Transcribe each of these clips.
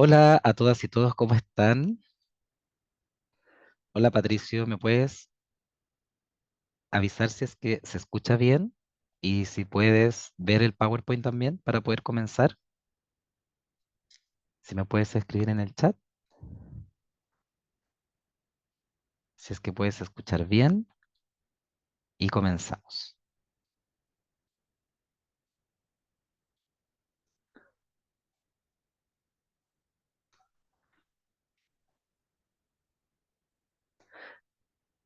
Hola a todas y todos, ¿cómo están? Hola Patricio, ¿me puedes avisar si es que se escucha bien? Y si puedes ver el PowerPoint también para poder comenzar. Si me puedes escribir en el chat, si es que puedes escuchar bien y comenzamos.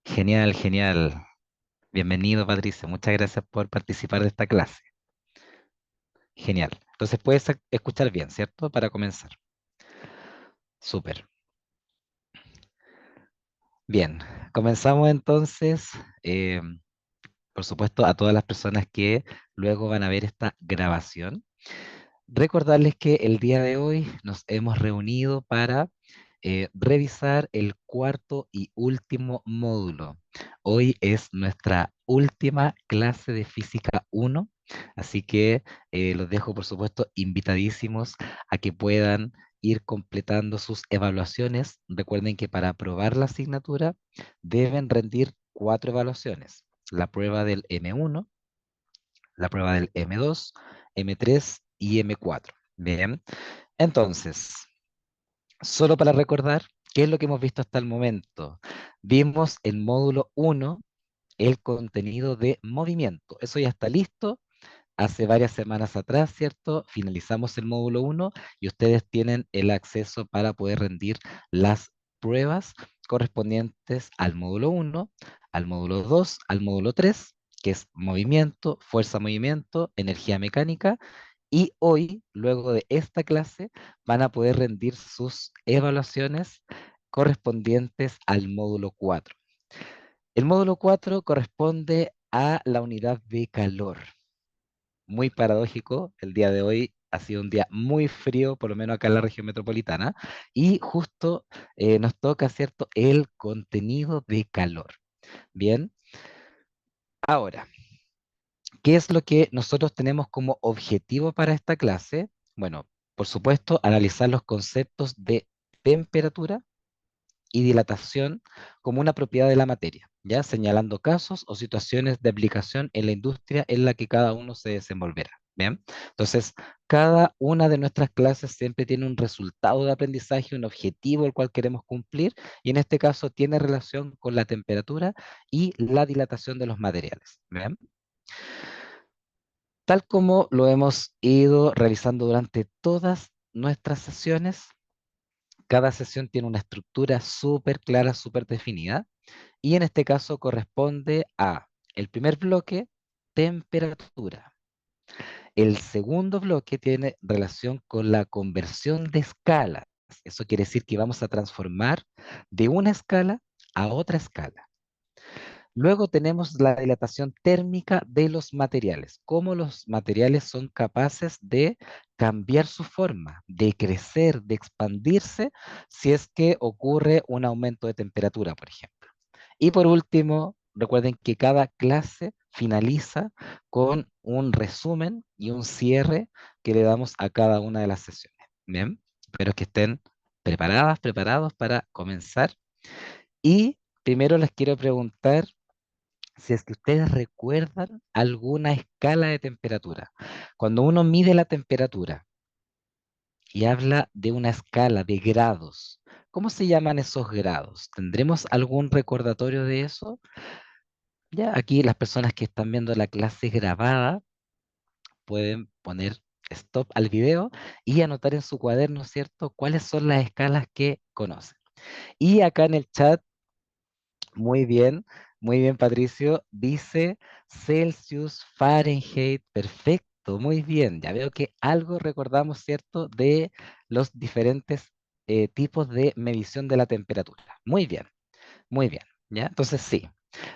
Genial, genial. Bienvenido Patricio, muchas gracias por participar de esta clase. Genial. Entonces puedes escuchar bien, ¿cierto? Para comenzar. Súper. Bien, comenzamos entonces. eh, por supuesto, a todas las personas que luego van a ver esta grabación. Recordarles que el día de hoy nos hemos reunido para revisar el cuarto y último módulo. Hoy es nuestra última clase de Física 1, así que los dejo, por supuesto, invitadísimos a que puedan ir completando sus evaluaciones. Recuerden que para aprobar la asignatura deben rendir cuatro evaluaciones. La prueba del M1, la prueba del M2, M3 y M4. Bien, entonces, solo para recordar, ¿qué es lo que hemos visto hasta el momento? Vimos en módulo 1 el contenido de movimiento. Eso ya está listo. Hace varias semanas atrás, ¿cierto? Finalizamos el módulo 1 y ustedes tienen el acceso para poder rendir las pruebas correspondientes al módulo 1, al módulo 2, al módulo 3, que es movimiento, fuerza-movimiento, energía mecánica. Y hoy, luego de esta clase, van a poder rendir sus evaluaciones correspondientes al módulo 4. El módulo 4 corresponde a la unidad de calor. Muy paradójico, el día de hoy ha sido un día muy frío, por lo menos acá en la región metropolitana, y justo nos toca, ¿cierto?, el contenido de calor. Bien, ahora, ¿qué es lo que nosotros tenemos como objetivo para esta clase? Bueno, por supuesto, analizar los conceptos de temperatura y dilatación como una propiedad de la materia, ¿ya? Señalando casos o situaciones de aplicación en la industria en la que cada uno se desenvolverá. ¿Bien? Entonces, cada una de nuestras clases siempre tiene un resultado de aprendizaje, un objetivo el cual queremos cumplir, y en este caso tiene relación con la temperatura y la dilatación de los materiales. ¿Bien? Tal como lo hemos ido realizando durante todas nuestras sesiones, cada sesión tiene una estructura súper clara, súper definida, y en este caso corresponde a el primer bloque, temperatura. El segundo bloque tiene relación con la conversión de escalas. Eso quiere decir que vamos a transformar de una escala a otra escala. Luego tenemos la dilatación térmica de los materiales, cómo los materiales son capaces de cambiar su forma, de crecer, de expandirse, si es que ocurre un aumento de temperatura, por ejemplo. Y por último, recuerden que cada clase finaliza con un resumen y un cierre que le damos a cada una de las sesiones. Bien, espero que estén preparadas, preparados para comenzar. Y primero les quiero preguntar si es que ustedes recuerdan alguna escala de temperatura. Cuando uno mide la temperatura y habla de una escala de grados, ¿cómo se llaman esos grados? ¿Tendremos algún recordatorio de eso? Ya aquí las personas que están viendo la clase grabada pueden poner stop al video y anotar en su cuaderno, ¿cierto? ¿Cuáles son las escalas que conocen? Y acá en el chat, muy bien, Patricio, dice Celsius, Fahrenheit, perfecto, muy bien. Ya veo que algo recordamos, ¿cierto? De los diferentes tipos de medición de la temperatura. Muy bien, ¿ya? Entonces sí,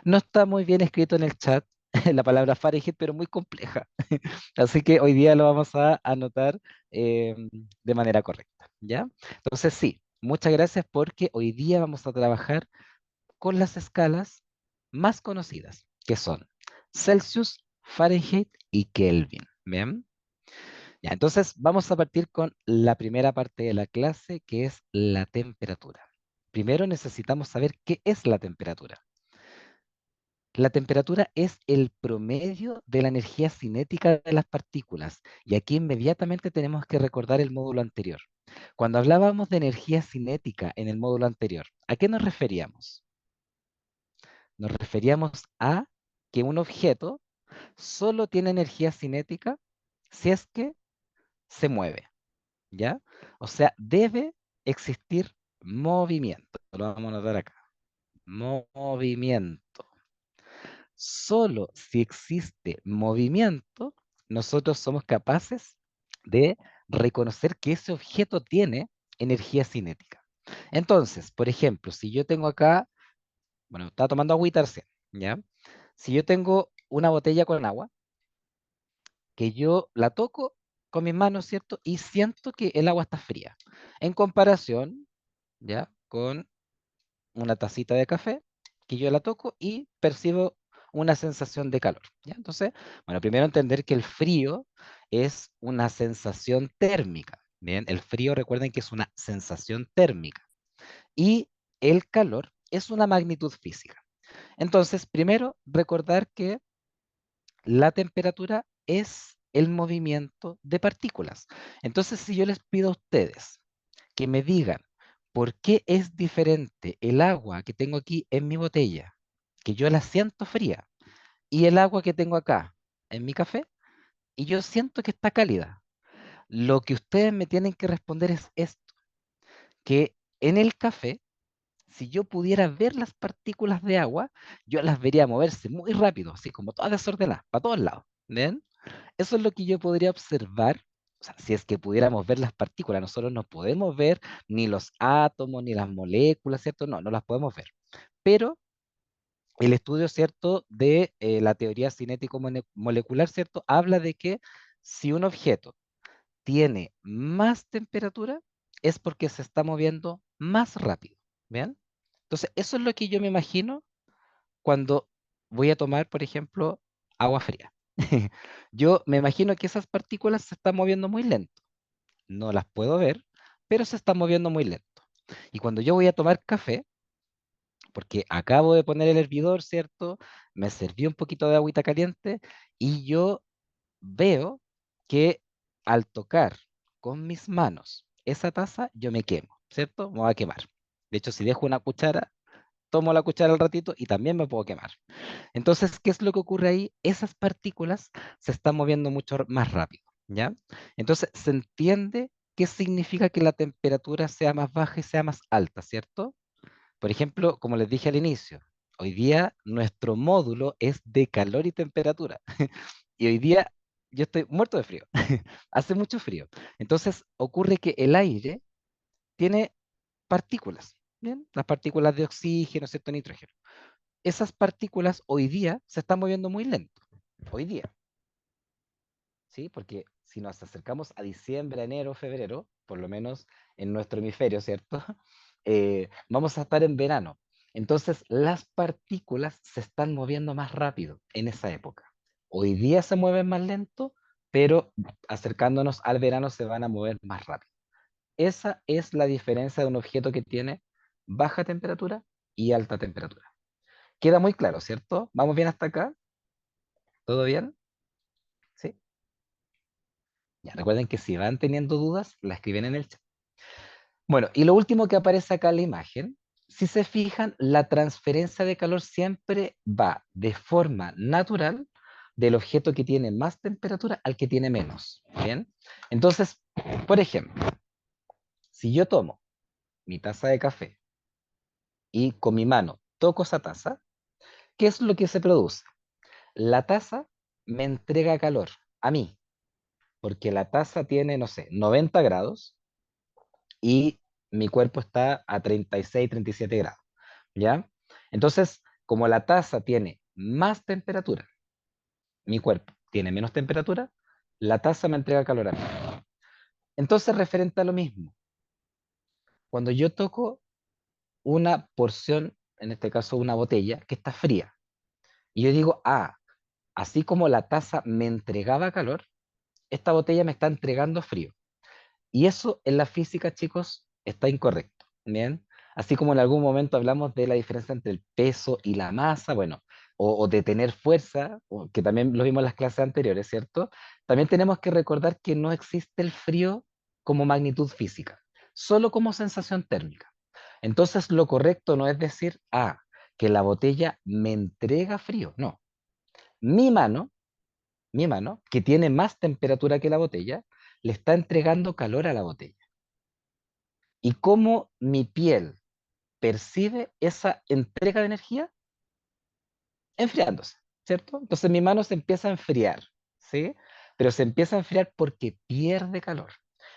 no está muy bien escrito en el chat la palabra Fahrenheit, pero muy compleja. Así que hoy día lo vamos a anotar de manera correcta, ¿ya? Entonces sí, muchas gracias porque hoy día vamos a trabajar con las escalas más conocidas, que son Celsius, Fahrenheit y Kelvin, ¿bien? Ya, entonces vamos a partir con la primera parte de la clase, que es la temperatura. Primero necesitamos saber qué es la temperatura. La temperatura es el promedio de la energía cinética de las partículas. Y aquí inmediatamente tenemos que recordar el módulo anterior. Cuando hablábamos de energía cinética en el módulo anterior, ¿a qué nos referíamos? Nos referíamos a que un objeto solo tiene energía cinética si es que se mueve, ¿ya? O sea, debe existir movimiento. Lo vamos a notar acá. Movimiento. Solo si existe movimiento, nosotros somos capaces de reconocer que ese objeto tiene energía cinética. Entonces, por ejemplo, si yo tengo acá, bueno, estaba tomando agüita recién, ¿ya? Si yo tengo una botella con agua, que yo la toco con mis manos, ¿cierto? Y siento que el agua está fría. En comparación, ¿ya? Con una tacita de café, que yo la toco y percibo una sensación de calor, ¿ya? Entonces, bueno, primero entender que el frío es una sensación térmica, ¿bien? El frío, recuerden que es una sensación térmica. Y el calor es una magnitud física. Entonces, primero, recordar que la temperatura es el movimiento de partículas. Entonces, si yo les pido a ustedes que me digan por qué es diferente el agua que tengo aquí en mi botella, que yo la siento fría, y el agua que tengo acá en mi café, y yo siento que está cálida, lo que ustedes me tienen que responder es esto, que en el café, si yo pudiera ver las partículas de agua, yo las vería moverse muy rápido, así como todas desordenadas, para todos lados. ¿Ven? Eso es lo que yo podría observar. O sea, si es que pudiéramos ver las partículas, nosotros no podemos ver ni los átomos, ni las moléculas, ¿cierto? No, no las podemos ver. Pero el estudio, ¿cierto?, de la teoría cinético-molecular, ¿cierto?, habla de que si un objeto tiene más temperatura, es porque se está moviendo más rápido. ¿Bien? Entonces, eso es lo que yo me imagino cuando voy a tomar, por ejemplo, agua fría. Yo me imagino que esas partículas se están moviendo muy lento. No las puedo ver, pero se están moviendo muy lento. Y cuando yo voy a tomar café, porque acabo de poner el hervidor, ¿cierto? Me serví un poquito de agüita caliente y yo veo que al tocar con mis manos esa taza, yo me quemo, ¿cierto? Me voy a quemar. De hecho, si dejo una cuchara, tomo la cuchara al ratito y también me puedo quemar. Entonces, ¿qué es lo que ocurre ahí? Esas partículas se están moviendo mucho más rápido, ¿ya? Entonces, se entiende qué significa que la temperatura sea más baja y sea más alta, ¿cierto? Por ejemplo, como les dije al inicio, hoy día nuestro módulo es de calor y temperatura. Y hoy día yo estoy muerto de frío. Hace mucho frío. Entonces, ocurre que el aire tiene partículas, ¿bien? Las partículas de oxígeno, ¿cierto? Nitrógeno. Esas partículas hoy día se están moviendo muy lento. Hoy día, ¿sí? Porque si nos acercamos a diciembre, enero, febrero, por lo menos en nuestro hemisferio, ¿cierto? Vamos a estar en verano. Entonces, las partículas se están moviendo más rápido en esa época. Hoy día se mueven más lento, pero acercándonos al verano se van a mover más rápido. Esa es la diferencia de un objeto que tiene baja temperatura y alta temperatura. Queda muy claro, ¿cierto? ¿Vamos bien hasta acá? ¿Todo bien? ¿Sí? Ya, recuerden que si van teniendo dudas, la escriben en el chat. Bueno, y lo último que aparece acá en la imagen, si se fijan, la transferencia de calor siempre va de forma natural del objeto que tiene más temperatura al que tiene menos. ¿Bien? Entonces, por ejemplo, si yo tomo mi taza de café y con mi mano toco esa taza, ¿qué es lo que se produce? La taza me entrega calor a mí, porque la taza tiene, no sé, 90 grados y mi cuerpo está a 36, 37 grados, ¿ya? Entonces, como la taza tiene más temperatura, mi cuerpo tiene menos temperatura, la taza me entrega calor a mí. Entonces, referente a lo mismo, cuando yo toco una porción, en este caso una botella, que está fría, y yo digo, ah, así como la taza me entregaba calor, esta botella me está entregando frío. Y eso en la física, chicos, está incorrecto. ¿Bien? Así como en algún momento hablamos de la diferencia entre el peso y la masa, bueno, o de tener fuerza, que también lo vimos en las clases anteriores, ¿cierto? También tenemos que recordar que no existe el frío como magnitud física, solo como sensación térmica. Entonces, lo correcto no es decir, que la botella me entrega frío. No, mi mano, mi mano, que tiene más temperatura que la botella, le está entregando calor a la botella. Y cómo mi piel percibe esa entrega de energía enfriándose, ¿cierto? Entonces mi mano se empieza a enfriar, ¿sí? Pero se empieza a enfriar porque pierde calor.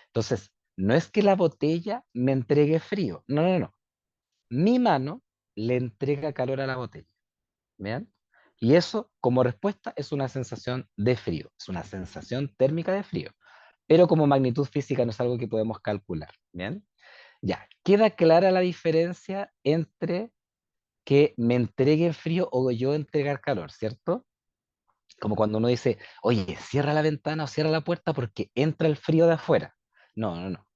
Entonces, no es que la botella me entregue frío, no, no, no. Mi mano le entrega calor a la botella, ¿bien? Y eso, como respuesta, es una sensación de frío, es una sensación térmica de frío, pero como magnitud física no es algo que podemos calcular, ¿bien? Ya, queda clara la diferencia entre que me entreguen frío o yo entregar calor, ¿cierto? Como cuando uno dice, oye, cierra la ventana o cierra la puerta porque entra el frío de afuera. No, no, no.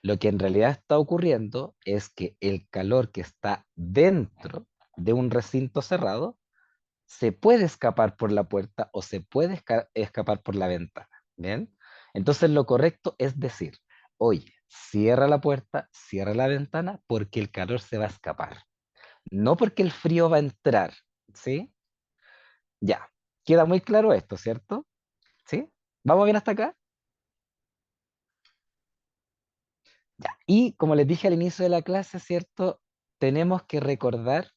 Lo que en realidad está ocurriendo es que el calor que está dentro de un recinto cerrado se puede escapar por la puerta o se puede escapar por la ventana. ¿Bien? Entonces lo correcto es decir, oye, cierra la puerta, cierra la ventana porque el calor se va a escapar. No porque el frío va a entrar, ¿sí? Ya, queda muy claro esto, ¿cierto? ¿Sí? ¿Vamos bien hasta acá? Ya. Y como les dije al inicio de la clase, ¿cierto? Tenemos que recordar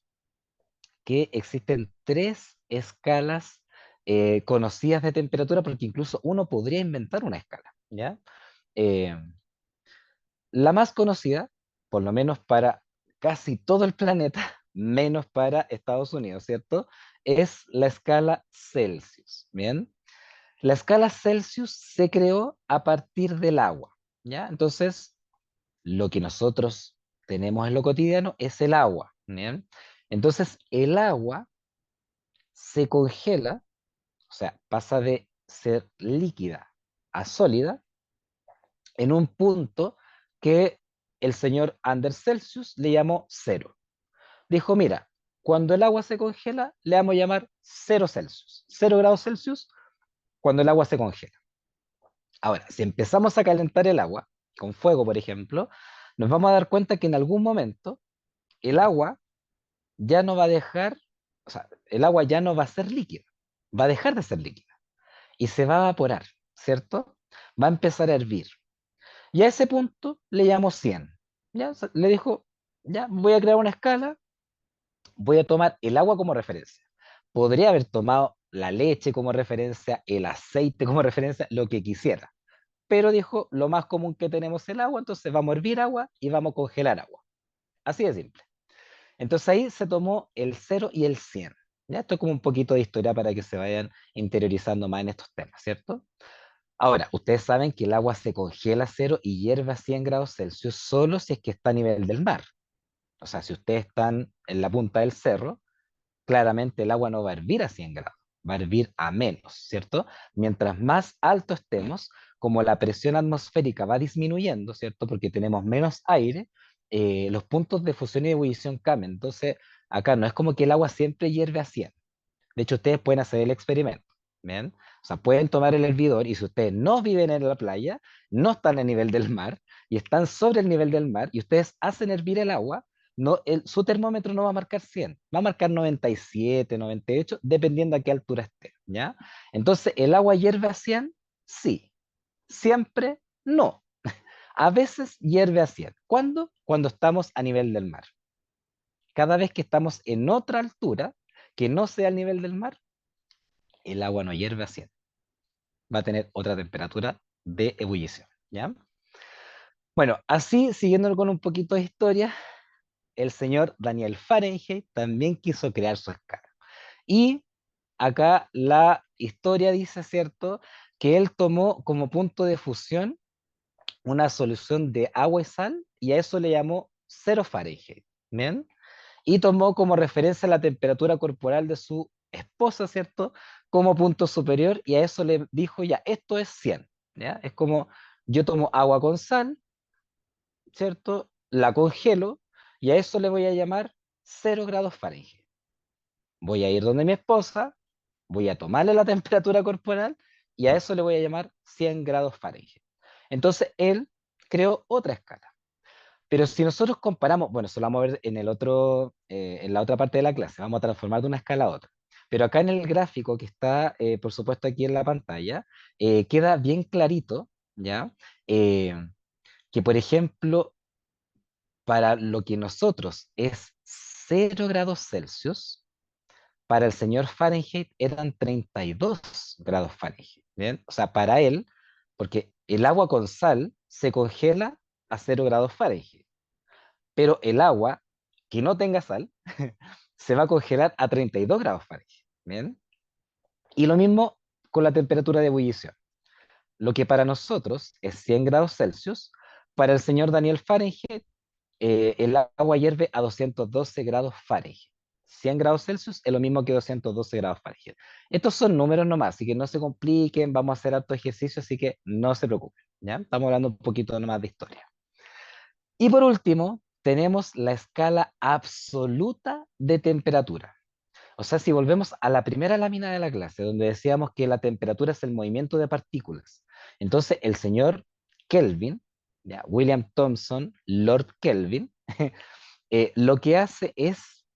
que existen tres escalas conocidas de temperatura, porque incluso uno podría inventar una escala, ¿ya? Eh, la más conocida, por lo menos para casi todo el planeta, menos para Estados Unidos, ¿cierto? Es la escala Celsius, ¿bien? La escala Celsius se creó a partir del agua, ¿ya? Entonces, lo que nosotros tenemos en lo cotidiano es el agua, ¿bien? Entonces, el agua se congela, o sea, pasa de ser líquida a sólida en un punto que el señor Anders Celsius le llamó cero. Dijo, mira, cuando el agua se congela, le vamos a llamar 0 Celsius, 0 grados Celsius, cuando el agua se congela. Ahora, si empezamos a calentar el agua, con fuego, por ejemplo, nos vamos a dar cuenta que en algún momento el agua ya no va a dejar, o sea, el agua ya no va a ser líquida, va a dejar de ser líquida y se va a evaporar, ¿cierto? Va a empezar a hervir. Y a ese punto le llamo 100. ¿Ya? O sea, le dijo, ya, voy a crear una escala, voy a tomar el agua como referencia. Podría haber tomado la leche como referencia, el aceite como referencia, lo que quisiera, pero dijo, lo más común que tenemos es el agua, entonces vamos a hervir agua y vamos a congelar agua. Así de simple. Entonces ahí se tomó el 0 y el 100. Ya esto es como un poquito de historia para que se vayan interiorizando más en estos temas, ¿cierto? Ahora, ustedes saben que el agua se congela a 0 y hierve a 100 grados Celsius solo si es que está a nivel del mar. O sea, si ustedes están en la punta del cerro, claramente el agua no va a hervir a 100 grados, va a hervir a menos, ¿cierto? Mientras más alto estemos, como la presión atmosférica va disminuyendo, ¿cierto? Porque tenemos menos aire, los puntos de fusión y ebullición cambian. Entonces, acá no es como que el agua siempre hierve a 100. De hecho, ustedes pueden hacer el experimento, ¿bien? O sea, pueden tomar el hervidor y si ustedes no viven en la playa, no están a nivel del mar y están sobre el nivel del mar y ustedes hacen hervir el agua, no, su termómetro no va a marcar 100, va a marcar 97, 98, dependiendo a qué altura esté, ¿ya? Entonces, ¿el agua hierve a 100? Sí. Siempre no. A veces hierve a 100. ¿Cuándo? Cuando estamos a nivel del mar. Cada vez que estamos en otra altura que no sea el nivel del mar, el agua no hierve a 100, va a tener otra temperatura de ebullición, ¿ya? Bueno, así, siguiendo con un poquito de historia, el señor Daniel Fahrenheit también quiso crear su escala. Y acá la historia dice, ¿cierto?, que él tomó como punto de fusión una solución de agua y sal y a eso le llamó 0 Fahrenheit, ¿bien? Y tomó como referencia la temperatura corporal de su esposa, ¿cierto? Como punto superior y a eso le dijo ya, esto es 100. ¿ya? Es como yo tomo agua con sal, ¿cierto? La congelo y a eso le voy a llamar 0 grados Fahrenheit. Voy a ir donde mi esposa, voy a tomarle la temperatura corporal y a eso le voy a llamar 100 grados Fahrenheit. Entonces él creó otra escala. Pero si nosotros comparamos, bueno, eso lo vamos a ver en el otro, en la otra parte de la clase, vamos a transformar de una escala a otra. Pero acá en el gráfico que está, por supuesto, aquí en la pantalla, queda bien clarito, ¿ya? Eh, que, por ejemplo, para lo que nosotros es 0 grados Celsius, para el señor Fahrenheit eran 32 grados Fahrenheit, ¿bien? O sea, para él, porque el agua con sal se congela a 0 grados Fahrenheit, pero el agua que no tenga sal se va a congelar a 32 grados Fahrenheit, ¿bien? Y lo mismo con la temperatura de ebullición. Lo que para nosotros es 100 grados Celsius, para el señor Daniel Fahrenheit, el agua hierve a 212 grados Fahrenheit. 100 grados Celsius es lo mismo que 212 grados Fahrenheit. Estos son números nomás, así que no se compliquen, vamos a hacer harto ejercicio, así que no se preocupen, ¿ya? Estamos hablando un poquito nomás de historia. Y por último, tenemos la escala absoluta de temperatura. O sea, si volvemos a la primera lámina de la clase, donde decíamos que la temperatura es el movimiento de partículas, entonces el señor Kelvin, ya, William Thomson, Lord Kelvin, lo que hace es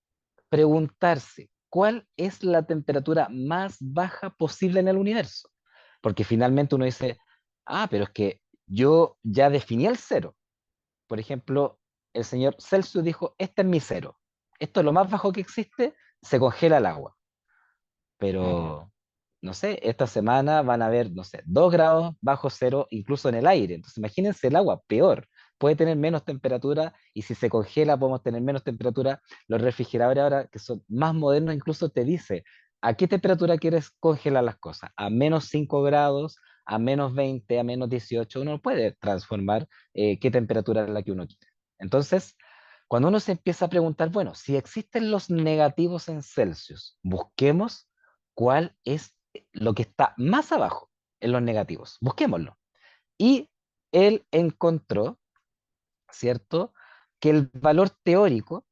preguntarse cuál es la temperatura más baja posible en el universo. Porque finalmente uno dice, ah, pero es que yo ya definí el cero. Por ejemplo, el señor Celsius dijo, este es mi cero. Esto es lo más bajo que existe, se congela el agua. Pero, no sé, esta semana van a haber, no sé, 2 grados bajo cero incluso en el aire. Entonces, imagínense el agua, peor. Puede tener menos temperatura y si se congela podemos tener menos temperatura. Los refrigeradores ahora, que son más modernos, incluso te dice a qué temperatura quieres congelar las cosas. A -5 grados, a -20, a -18. Uno puede transformar qué temperatura es la que uno quiere. Entonces, cuando uno se empieza a preguntar, bueno, si existen los negativos en Celsius, busquemos cuál es lo que está más abajo en los negativos. Busquémoslo. Y él encontró, ¿cierto?, que el valor teórico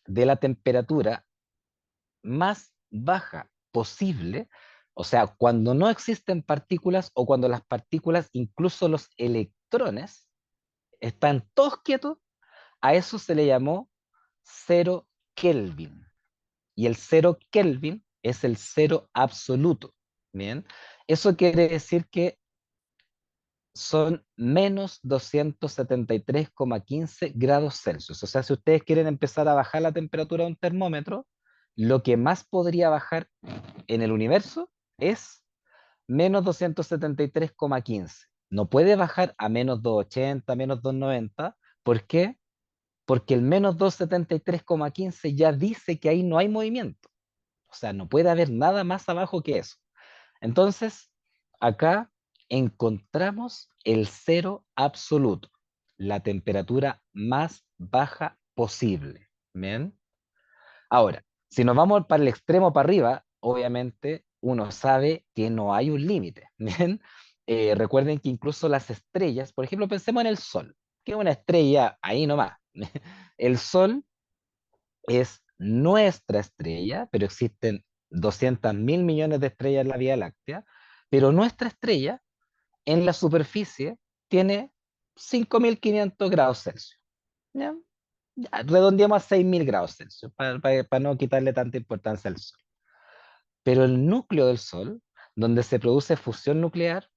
de la temperatura más baja posible, o sea, cuando no existen partículas o cuando las partículas, incluso los electrones, están todos quietos, a eso se le llamó 0 Kelvin. Y el 0 Kelvin es el cero absoluto. Bien, eso quiere decir que son -273,15 grados Celsius. O sea, si ustedes quieren empezar a bajar la temperatura de un termómetro, lo que más podría bajar en el universo es -273,15. No puede bajar a -280, -290. ¿Por qué? Porque el -273,15 ya dice que ahí no hay movimiento. O sea, no puede haber nada más abajo que eso. Entonces, acá encontramos el cero absoluto, la temperatura más baja posible. ¿Bien? Ahora, si nos vamos para el extremo para arriba, obviamente uno sabe que no hay un límite. ¿Bien? Recuerden que incluso las estrellas, por ejemplo, pensemos en el Sol, que es una estrella ahí nomás. El Sol es nuestra estrella, pero existen 200.000 millones de estrellas en la Vía Láctea, pero nuestra estrella en la superficie tiene 5.500 grados Celsius. ¿Ya? Ya, redondeamos a 6.000 grados Celsius para no quitarle tanta importancia al Sol. Pero el núcleo del Sol, donde se produce fusión nuclear,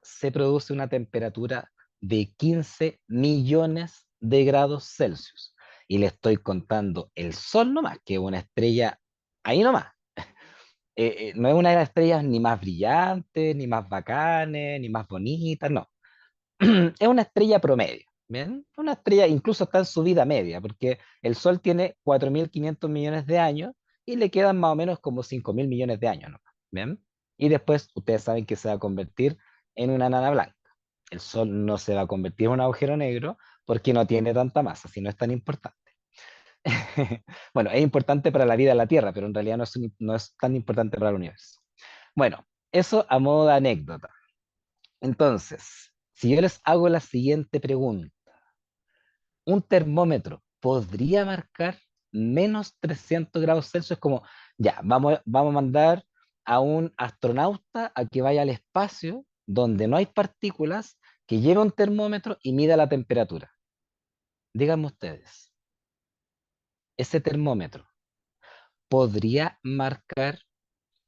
se produce una temperatura de 15 millones de grados Celsius. Y le estoy contando el Sol nomás, que es una estrella ahí nomás. No es una de las estrellas ni más brillantes, ni más bacanes, ni más bonitas, no. Es una estrella promedio, ¿bien? Una estrella incluso está en su vida media, porque el Sol tiene 4.500 millones de años y le quedan más o menos como 5.000 millones de años, ¿no? ¿Bien? Y después ustedes saben que se va a convertir en una nana blanca. El Sol no se va a convertir en un agujero negro porque no tiene tanta masa, si no es tan importante. Bueno, es importante para la vida en la Tierra, pero en realidad no es tan importante para el universo. Bueno, eso a modo de anécdota. Entonces, si yo les hago la siguiente pregunta, ¿un termómetro podría marcar menos 300 grados Celsius? Como, ya, vamos a mandar a un astronauta a que vaya al espacio donde no hay partículas, que lleve un termómetro y mida la temperatura. Díganme ustedes, ¿ese termómetro podría marcar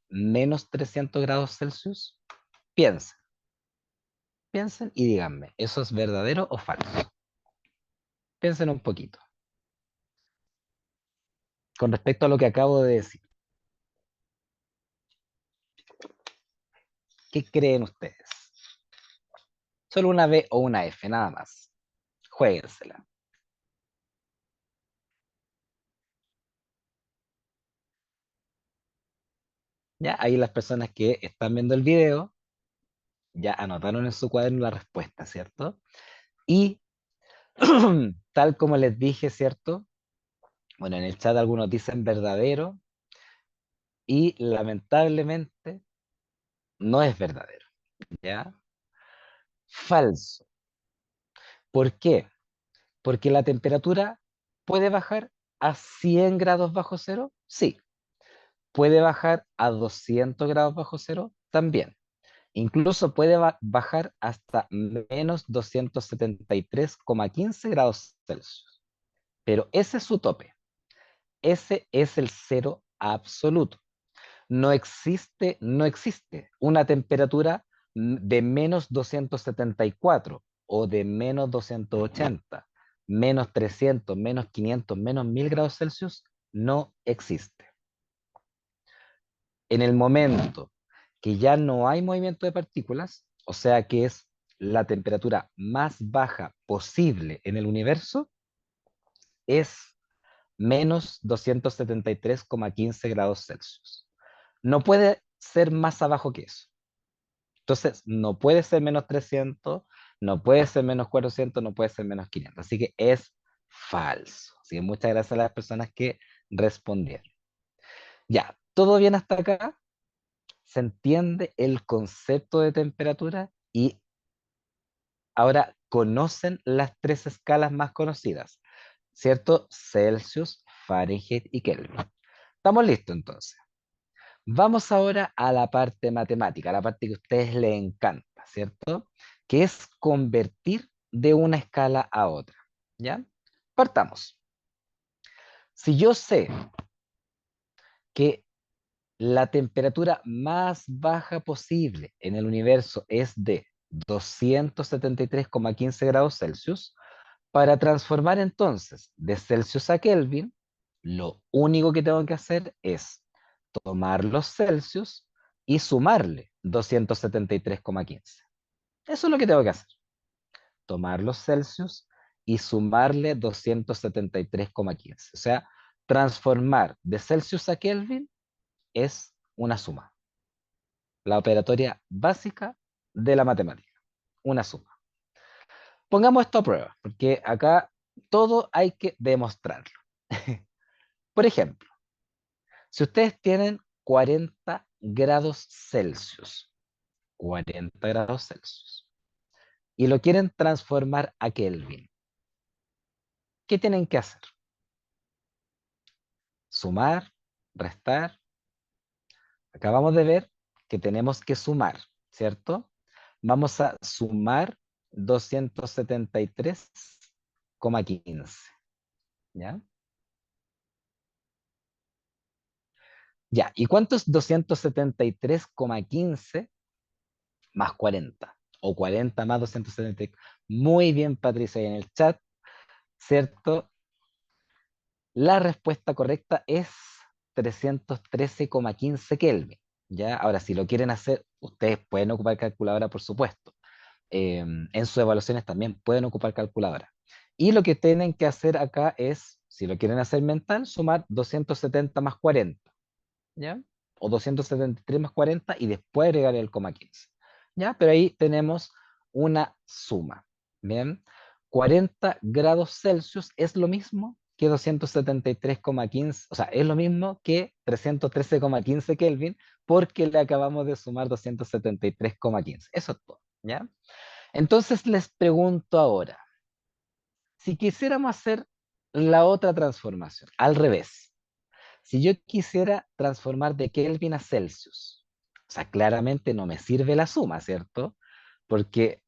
menos 300 grados Celsius? Piensen, piensen y díganme, ¿eso es verdadero o falso? Piensen un poquito con respecto a lo que acabo de decir. ¿Qué creen ustedes? Solo una B o una F, nada más. Juéguensela. Ya, ahí las personas que están viendo el video ya anotaron en su cuaderno la respuesta, ¿cierto? Y tal como les dije, ¿cierto? Bueno, en el chat algunos dicen verdadero y lamentablemente no es verdadero, ¿ya? Falso. ¿Por qué? Porque la temperatura puede bajar a 100 grados bajo cero, sí. Puede bajar a 200 grados bajo cero, también. Incluso puede bajar hasta menos 273,15 grados Celsius. Pero ese es su tope. Ese es el cero absoluto. No existe una temperatura de menos 274 o de menos 280, menos 300, menos 500, menos 1000 grados Celsius. No existe. En el momento que ya no hay movimiento de partículas, o sea que es la temperatura más baja posible en el universo, es menos 273,15 grados Celsius. No puede ser más abajo que eso. Entonces, no puede ser menos 300, no puede ser menos 400, no puede ser menos 500. Así que es falso. Así que muchas gracias a las personas que respondieron. Ya, ¿todo bien hasta acá? ¿Se entiende el concepto de temperatura? Y ahora conocen las tres escalas más conocidas, ¿cierto? Celsius, Fahrenheit y Kelvin. ¿Estamos listos entonces? Vamos ahora a la parte matemática, la parte que a ustedes les encanta, ¿cierto? Que es convertir de una escala a otra, ¿ya? Partamos. Si yo sé que la temperatura más baja posible en el universo es de 273,15 grados Celsius, para transformar entonces de Celsius a Kelvin, lo único que tengo que hacer es tomar los Celsius y sumarle 273,15. Eso es lo que tengo que hacer. Tomar los Celsius y sumarle 273,15. O sea, transformar de Celsius a Kelvin es una suma. La operatoria básica de la matemática. Una suma. Pongamos esto a prueba, porque acá todo hay que demostrarlo. Por ejemplo, si ustedes tienen 40 grados Celsius, 40 grados Celsius, y lo quieren transformar a Kelvin, ¿qué tienen que hacer? Sumar, restar. Acabamos de ver que tenemos que sumar, ¿cierto? Vamos a sumar 273,15, ¿ya? Ya, ¿y cuánto es 273,15 más 40? O 40 más 270. Muy bien, Patricia, ahí en el chat, ¿cierto? La respuesta correcta es 313,15 Kelvin. ¿Ya? Ahora, si lo quieren hacer, ustedes pueden ocupar calculadora, por supuesto. En sus evaluaciones también pueden ocupar calculadora. Y lo que tienen que hacer acá es, si lo quieren hacer mental, sumar 270 más 40. ¿Ya? O 273 más 40 y después agregar el coma 15. ¿Ya? Pero ahí tenemos una suma. Bien, 40 grados Celsius es lo mismo que 273,15, o sea, es lo mismo que 313,15 Kelvin, porque le acabamos de sumar 273,15. Eso es todo. ¿ya? Entonces les pregunto ahora, si quisiéramos hacer la otra transformación, al revés, si yo quisiera transformar de Kelvin a Celsius, o sea, claramente no me sirve la suma, ¿cierto? Porque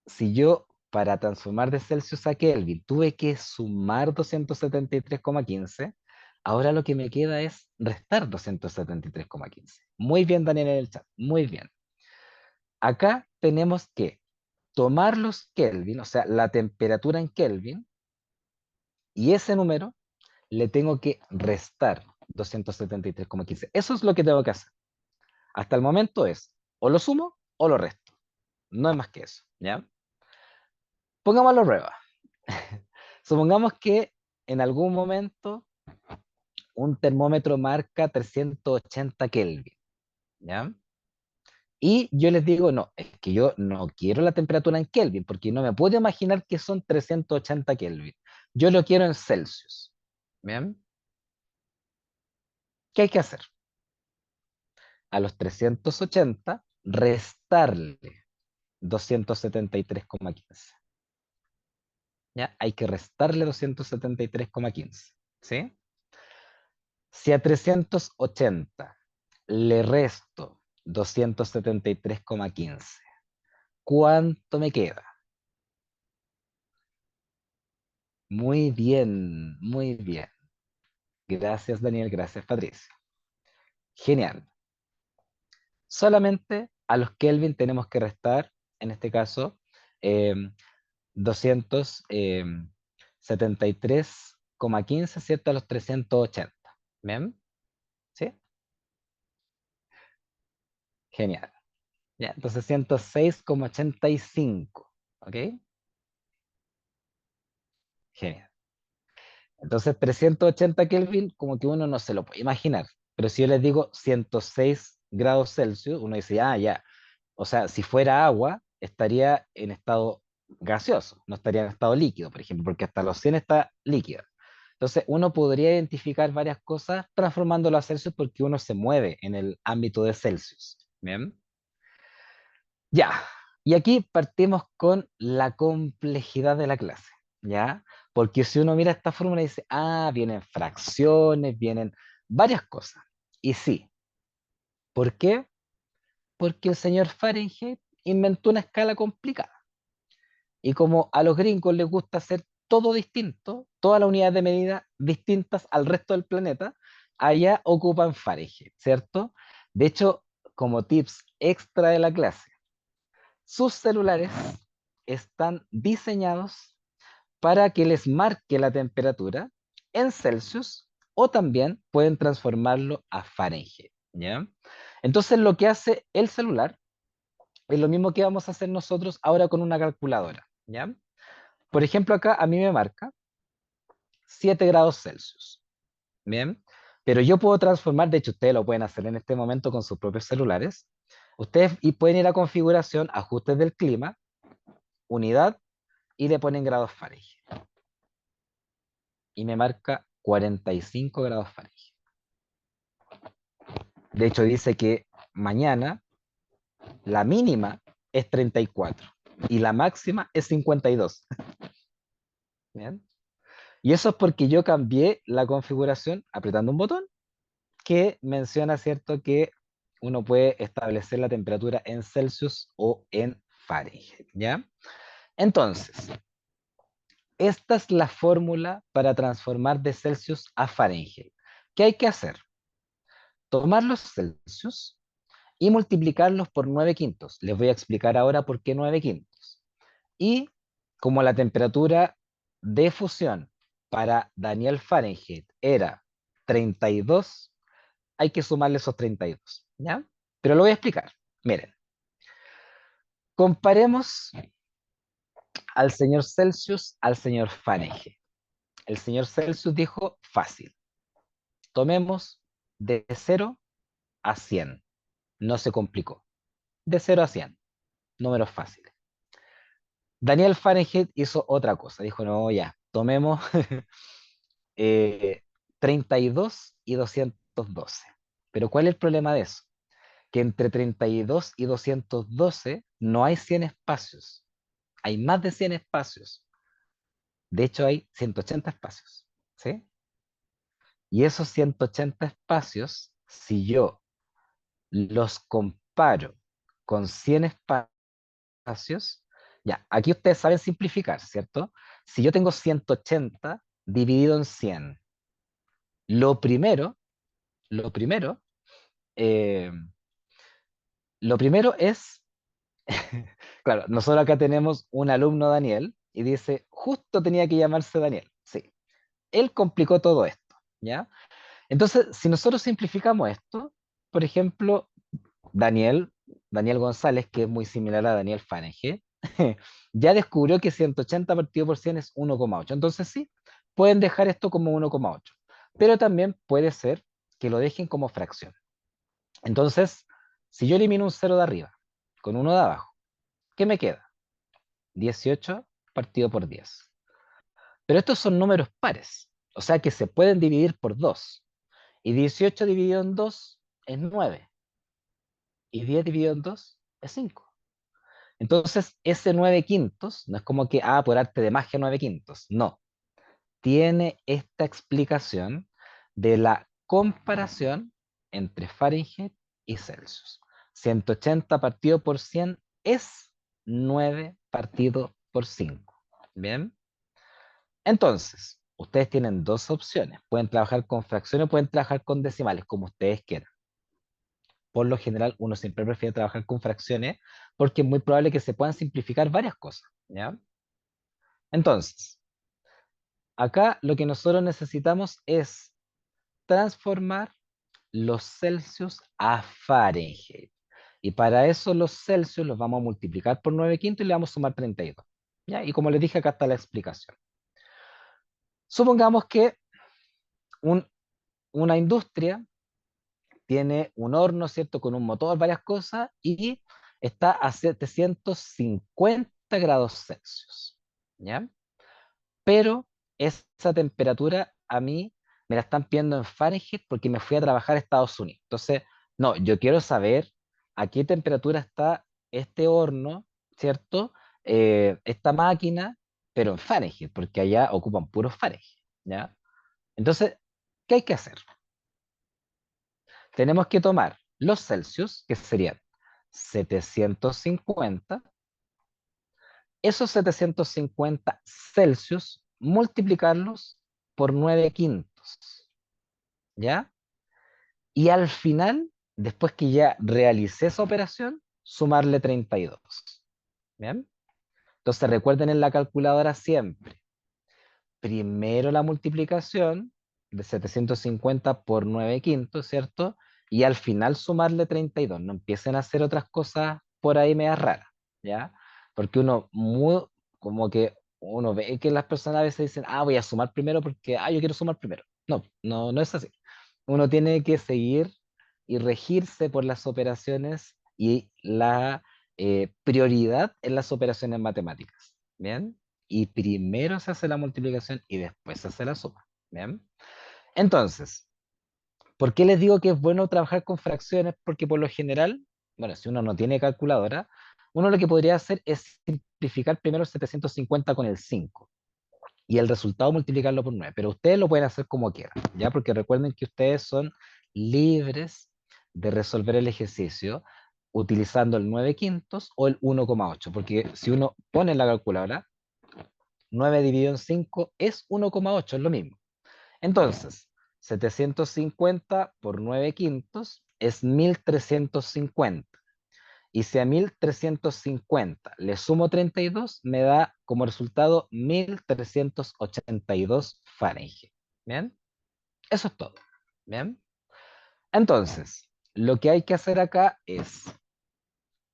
si yo para transformar de Celsius a Kelvin tuve que sumar 273,15, ahora lo que me queda es restar 273,15. Muy bien, Daniel, en el chat, muy bien. Acá tenemos que tomar los Kelvin, o sea, la temperatura en Kelvin, y ese número le tengo que restar 273,15. Eso es lo que tengo que hacer. Hasta el momento es o lo sumo o lo resto. No es más que eso, ¿ya? Pongámoslo a prueba. Supongamos que en algún momento un termómetro marca 380 Kelvin, ¿ya? Y yo les digo, no, es que yo no quiero la temperatura en Kelvin, porque no me puedo imaginar que son 380 Kelvin. Yo lo quiero en Celsius. ¿Bien? ¿Qué hay que hacer? A los 380, restarle 273,15. ¿Ya? Hay que restarle 273,15. ¿Sí? Si a 380 le resto 273,15, ¿cuánto me queda? Muy bien, muy bien. Gracias, Daniel. Gracias, Patricia. Genial. Solamente a los Kelvin tenemos que restar, en este caso, eh, 273,15, ¿cierto? A los 380. ¿Bien? ¿Sí? Genial. Ya, entonces 106,85. ¿Ok? Genial. Entonces 380 Kelvin, como que uno no se lo puede imaginar. Pero si yo les digo 106 grados Celsius, uno dice, ah, ya. O sea, si fuera agua, estaría en estado gaseoso, no estaría en estado líquido, por ejemplo, porque hasta los 100 está líquida. Entonces, uno podría identificar varias cosas transformándolo a Celsius porque uno se mueve en el ámbito de Celsius. Bien. Ya, y aquí partimos con la complejidad de la clase, ¿ya? Porque si uno mira esta fórmula y dice, ah, vienen fracciones, vienen varias cosas. Y sí, ¿por qué? Porque el señor Fahrenheit inventó una escala complicada. Y como a los gringos les gusta hacer todo distinto, todas las unidades de medida distintas al resto del planeta, allá ocupan Fahrenheit, ¿cierto? De hecho, como tips extra de la clase, sus celulares están diseñados para que les marque la temperatura en Celsius o también pueden transformarlo a Fahrenheit, ¿ya? Entonces lo que hace el celular es lo mismo que vamos a hacer nosotros ahora con una calculadora, ¿ya? Por ejemplo, acá a mí me marca 7 grados Celsius, ¿bien? Pero yo puedo transformar, de hecho ustedes lo pueden hacer en este momento con sus propios celulares, ustedes y pueden ir a configuración, ajustes del clima, unidad, y le ponen grados Fahrenheit. Y me marca 45 grados Fahrenheit. De hecho, dice que mañana la mínima es 34 y la máxima es 52. ¿Bien? Y eso es porque yo cambié la configuración apretando un botón que menciona, ¿cierto?, que uno puede establecer la temperatura en Celsius o en Fahrenheit, ¿ya? Entonces, esta es la fórmula para transformar de Celsius a Fahrenheit. ¿Qué hay que hacer? Tomar los Celsius y multiplicarlos por 9 quintos. Les voy a explicar ahora por qué 9 quintos. Y como la temperatura de fusión para Daniel Fahrenheit era 32, hay que sumarle esos 32, ¿ya? Pero lo voy a explicar. Miren, comparemos al señor Celsius al señor Fahrenheit. El señor Celsius dijo fácil. Tomemos de 0 a 100. No se complicó. De 0 a 100. Números fáciles. Daniel Fahrenheit hizo otra cosa. Dijo, no, ya, tomemos eh, 32 y 212. Pero ¿cuál es el problema de eso? Que entre 32 y 212 no hay 100 espacios, hay más de 100 espacios. De hecho, hay 180 espacios, ¿sí? Y esos 180 espacios, si yo los comparo con 100 espacios, ya, aquí ustedes saben simplificar, ¿cierto? Si yo tengo 180 dividido en 100, lo primero, lo primero, eh, lo primero es, claro, nosotros acá tenemos un alumno Daniel y dice, justo tenía que llamarse Daniel. Sí, él complicó todo esto, ¿ya? Entonces, si nosotros simplificamos esto, por ejemplo, Daniel, Daniel González, que es muy similar a Daniel Fahrenheit, ya descubrió que 180 partido por 100 es 1,8. Entonces sí, pueden dejar esto como 1,8. Pero también puede ser que lo dejen como fracción. Entonces, si yo elimino un 0 de arriba con uno de abajo, ¿qué me queda? 18 partido por 10. Pero estos son números pares, o sea que se pueden dividir por 2. Y 18 dividido en 2 es 9. Y 10 dividido en 2 es 5. Entonces, ese 9 quintos no es como que, por arte de magia 9 quintos. No. Tiene esta explicación de la comparación entre Fahrenheit y Celsius. 180 partido por 100 es 9 partido por 5. ¿Bien? Entonces, ustedes tienen dos opciones. Pueden trabajar con fracciones o pueden trabajar con decimales, como ustedes quieran. Por lo general, uno siempre prefiere trabajar con fracciones porque es muy probable que se puedan simplificar varias cosas. ¿Ya? Entonces, acá lo que nosotros necesitamos es transformar los Celsius a Fahrenheit. Y para eso los Celsius los vamos a multiplicar por 9 quintos y le vamos a sumar 32. ¿Ya? Y como les dije, acá está la explicación. Supongamos que un- una industria tiene un horno, ¿cierto? Con un motor, varias cosas, y está a 750 grados Celsius. ¿Ya? Pero esa temperatura a mí me la están pidiendo en Fahrenheit porque me fui a trabajar a Estados Unidos. Entonces, no, yo quiero saber a qué temperatura está este horno, ¿cierto? Esta máquina, pero en Fahrenheit, porque allá ocupan puros Fahrenheit, ¿ya? Entonces, ¿qué hay que hacer? Tenemos que tomar los Celsius, que serían 750, esos 750 Celsius, multiplicarlos por 9 quintos, ¿ya? Y al final, después que ya realicé esa operación, sumarle 32. ¿Bien? Entonces recuerden en la calculadora siempre, primero la multiplicación de 750 por 9 quintos, ¿cierto? Y al final sumarle 32. No empiecen a hacer otras cosas por ahí medias raras, ¿ya? Porque uno como que uno ve que las personas a veces dicen, voy a sumar primero porque, yo quiero sumar primero. No, no, no es así. Uno tiene que seguir y regirse por las operaciones y la prioridad en las operaciones matemáticas, ¿bien? Y primero se hace la multiplicación y después se hace la suma. ¿Bien? Entonces, ¿por qué les digo que es bueno trabajar con fracciones? Porque por lo general, bueno, si uno no tiene calculadora, uno lo que podría hacer es simplificar primero el 750 con el 5 y el resultado multiplicarlo por 9. Pero ustedes lo pueden hacer como quieran, ¿ya? Porque recuerden que ustedes son libres de resolver el ejercicio utilizando el 9 quintos o el 1,8, porque si uno pone en la calculadora, 9 dividido en 5 es 1,8, es lo mismo. Entonces, 750 por 9 quintos es 1350. Y si a 1350 le sumo 32, me da como resultado 1382 Fahrenheit. ¿Bien? Eso es todo. ¿Bien? Entonces, lo que hay que hacer acá es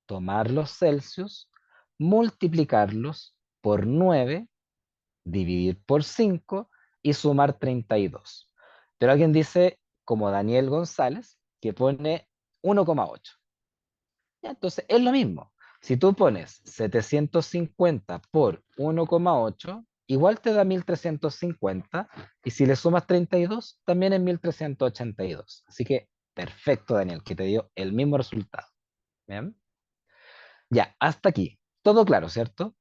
tomar los Celsius, multiplicarlos por 9, dividir por 5 y sumar 32. Pero alguien dice, como Daniel González, que pone 1,8. Ya, entonces es lo mismo. Si tú pones 750 por 1,8, igual te da 1350. Y si le sumas 32, también es 1382. Así que perfecto, Daniel, que te dio el mismo resultado. ¿Bien? Ya, hasta aquí. Todo claro, ¿cierto?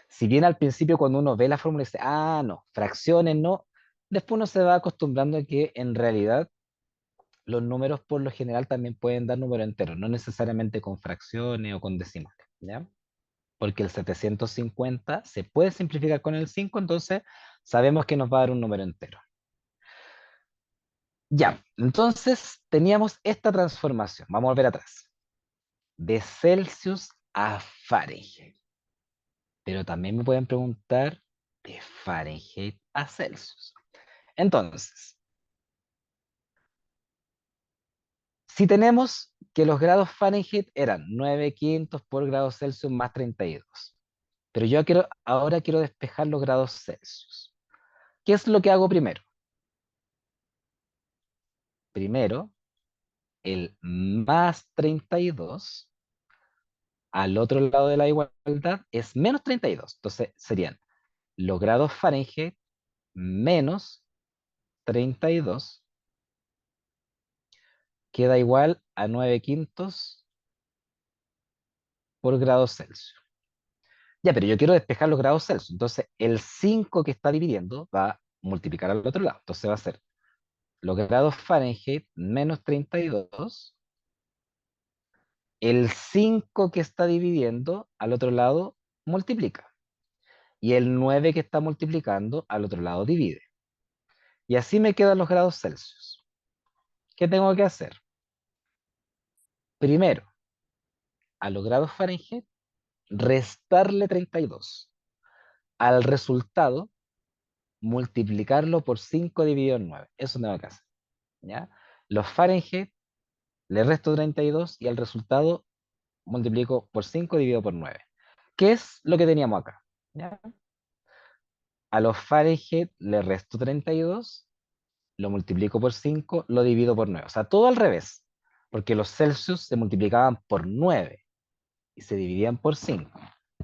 Si bien al principio cuando uno ve la fórmula dice, ah, no, fracciones no, después uno se va acostumbrando a que en realidad los números por lo general también pueden dar números enteros, no necesariamente con fracciones o con decimales, ¿ya? Porque el 750 se puede simplificar con el 5, entonces sabemos que nos va a dar un número entero. Ya, entonces teníamos esta transformación, vamos a volver atrás, de Celsius a Fahrenheit. Pero también me pueden preguntar de Fahrenheit a Celsius. Entonces, si tenemos que los grados Fahrenheit eran 9 quintos por grado Celsius más 32, pero yo ahora quiero despejar los grados Celsius. ¿Qué es lo que hago primero? Primero, el más 32 al otro lado de la igualdad es menos 32. Entonces serían los grados Fahrenheit menos 32 queda igual a 9 quintos por grado Celsius. Ya, pero yo quiero despejar los grados Celsius. Entonces, el 5 que está dividiendo va a multiplicar al otro lado. Entonces va a ser los grados Fahrenheit menos 32. El 5 que está dividiendo al otro lado multiplica. Y el 9 que está multiplicando al otro lado divide. Y así me quedan los grados Celsius. ¿Qué tengo que hacer? Primero, a los grados Fahrenheit, restarle 32. Al resultado, multiplicarlo por 5 dividido en 9. Eso tengo que hacer. ¿Ya? Los Fahrenheit le resto 32 y el resultado multiplico por 5 dividido por 9. ¿Qué es lo que teníamos acá? ¿Ya? A los Fahrenheit le resto 32, lo multiplico por 5, lo divido por 9. O sea, todo al revés, porque los Celsius se multiplicaban por 9 y se dividían por 5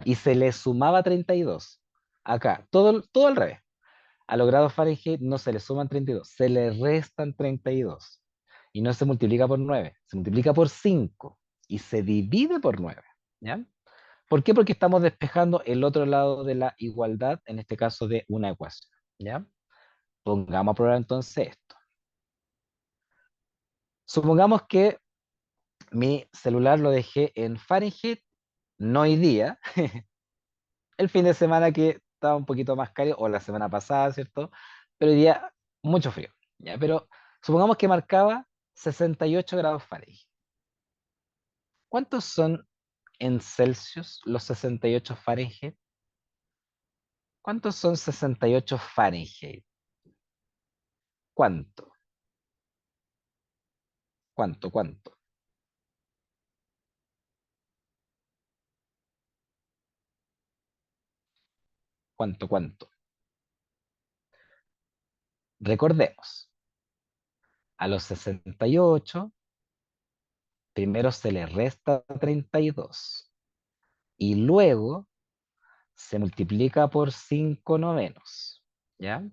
y se le sumaba 32. Acá, todo al revés. A los grados Fahrenheit no se le suman 32, se le restan 32. Y no se multiplica por 9, se multiplica por 5 y se divide por 9. ¿Ya? ¿Por qué? Porque estamos despejando el otro lado de la igualdad, en este caso de una ecuación. ¿Ya? Pongamos a probar entonces esto. Supongamos que mi celular lo dejé en Fahrenheit, no hoy día, el fin de semana que estaba un poquito más cálido, o la semana pasada, ¿cierto? Pero hoy día mucho frío, ¿ya? Pero supongamos que marcaba 68 grados Fahrenheit. ¿Cuántos son en Celsius los 68 Fahrenheit? ¿Cuántos son 68 Fahrenheit? ¿Cuánto? ¿Cuánto? ¿Cuánto? ¿Cuánto? ¿Cuánto? Recordemos, a los 68 primero se le resta 32 y luego se multiplica por 5 novenos. ¿Ya?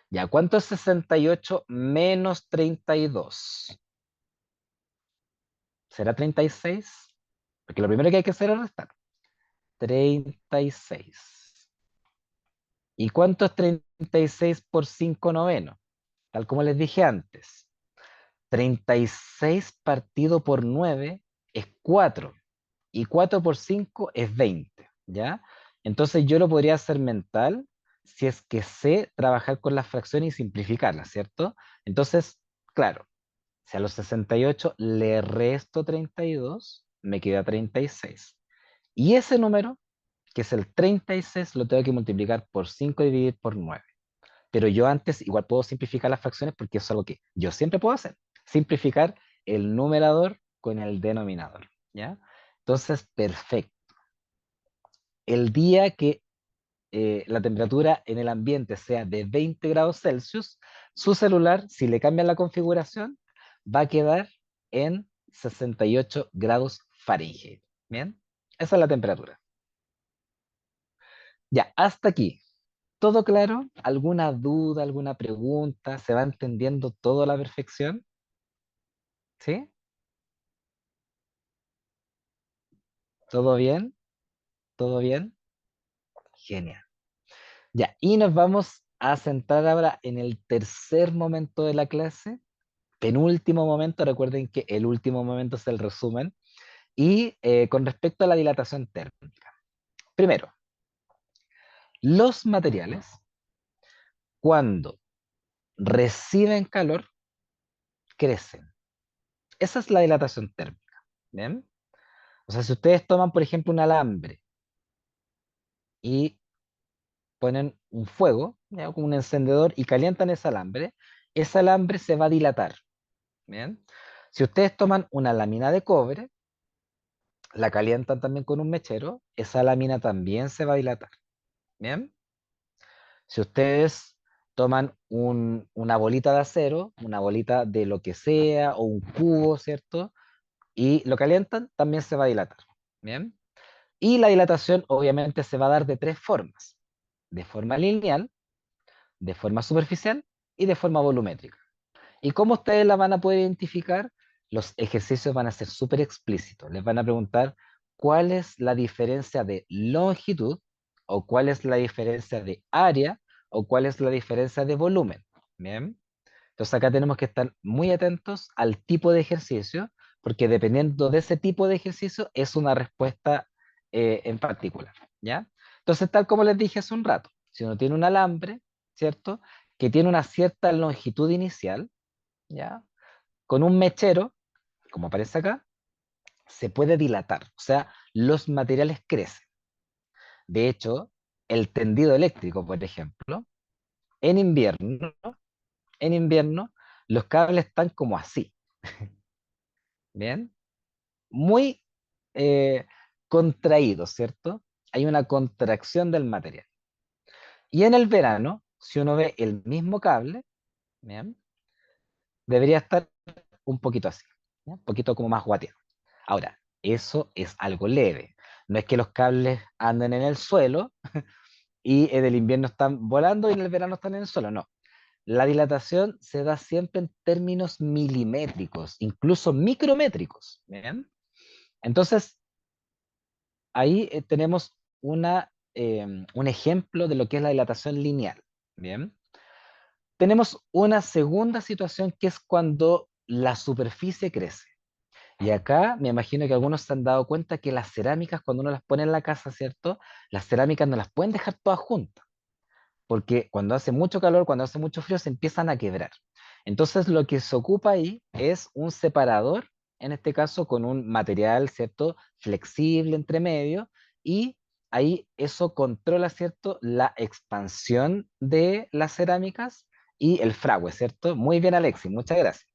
Ya, ¿cuánto es 68 menos 32? ¿Será 36? Porque lo primero que hay que hacer es restar. 36. ¿Y cuánto es 36 por 5 novenos? Tal como les dije antes. 36 partido por 9 es 4. Y 4 por 5 es 20. ¿Ya? Entonces yo lo podría hacer mental si es que sé trabajar con las fracciones y simplificarlas, ¿cierto? Entonces, claro, si a los 68 le resto 32, me queda 36. Y ese número, que es el 36, lo tengo que multiplicar por 5 y dividir por 9. Pero yo antes igual puedo simplificar las fracciones porque eso es algo que yo siempre puedo hacer. Simplificar el numerador con el denominador. ¿Ya? Entonces, perfecto. El día que la temperatura en el ambiente sea de 20 grados Celsius, su celular, si le cambian la configuración, va a quedar en 68 grados Fahrenheit. ¿Bien? Esa es la temperatura. Ya, hasta aquí. ¿Todo claro? ¿Alguna duda, alguna pregunta? ¿Se va entendiendo todo a la perfección? ¿Sí? ¿Todo bien? ¿Todo bien? Genial. Ya, y nos vamos a centrar ahora en el tercer momento de la clase, penúltimo momento, recuerden que el último momento es el resumen, y con respecto a la dilatación térmica. Primero, los materiales, cuando reciben calor, crecen. Esa es la dilatación térmica. ¿Bien? O sea, si ustedes toman, por ejemplo, un alambre y ponen un fuego, ¿ya? Como un encendedor, y calientan ese alambre se va a dilatar. ¿Bien? Si ustedes toman una lámina de cobre, la calientan también con un mechero, esa lámina también se va a dilatar. ¿Bien? Si ustedes toman una bolita de acero, una bolita de lo que sea, o un cubo, ¿cierto? Y lo calientan, también se va a dilatar. ¿Bien? Y la dilatación obviamente se va a dar de tres formas. De forma lineal, de forma superficial y de forma volumétrica. ¿Y cómo ustedes la van a poder identificar? Los ejercicios van a ser súper explícitos. Les van a preguntar cuál es la diferencia de longitud o cuál es la diferencia de área o cuál es la diferencia de volumen. Bien. Entonces acá tenemos que estar muy atentos al tipo de ejercicio, porque dependiendo de ese tipo de ejercicio es una respuesta en particular. ¿Ya? Entonces, tal como les dije hace un rato, si uno tiene un alambre, ¿cierto? Que tiene una cierta longitud inicial, ¿ya? Con un mechero, como aparece acá, se puede dilatar, o sea, los materiales crecen. De hecho, el tendido eléctrico, por ejemplo, en invierno, en invierno, los cables están como así, ¿bien? Muy eh, contraídos, ¿cierto? Hay una contracción del material. Y en el verano, si uno ve el mismo cable, ¿bien? Debería estar un poquito así, ¿ya? Un poquito como más guateado. Ahora, eso es algo leve. No es que los cables anden en el suelo y en el invierno están volando y en el verano están en el suelo. No. La dilatación se da siempre en términos milimétricos, incluso micrométricos. ¿Bien? Entonces, ahí tenemos un ejemplo de lo que es la dilatación lineal. Bien. Tenemos una segunda situación que es cuando la superficie crece. Y acá me imagino que algunos se han dado cuenta que las cerámicas, cuando uno las pone en la casa, ¿cierto? Las cerámicas no las pueden dejar todas juntas, porque cuando hace mucho calor, cuando hace mucho frío, se empiezan a quebrar. Entonces lo que se ocupa ahí es un separador, en este caso con un material, ¿cierto? Flexible entre medio, y ahí eso controla, ¿cierto? La expansión de las cerámicas y el fragüe, ¿cierto? Muy bien, Alexis, muchas gracias.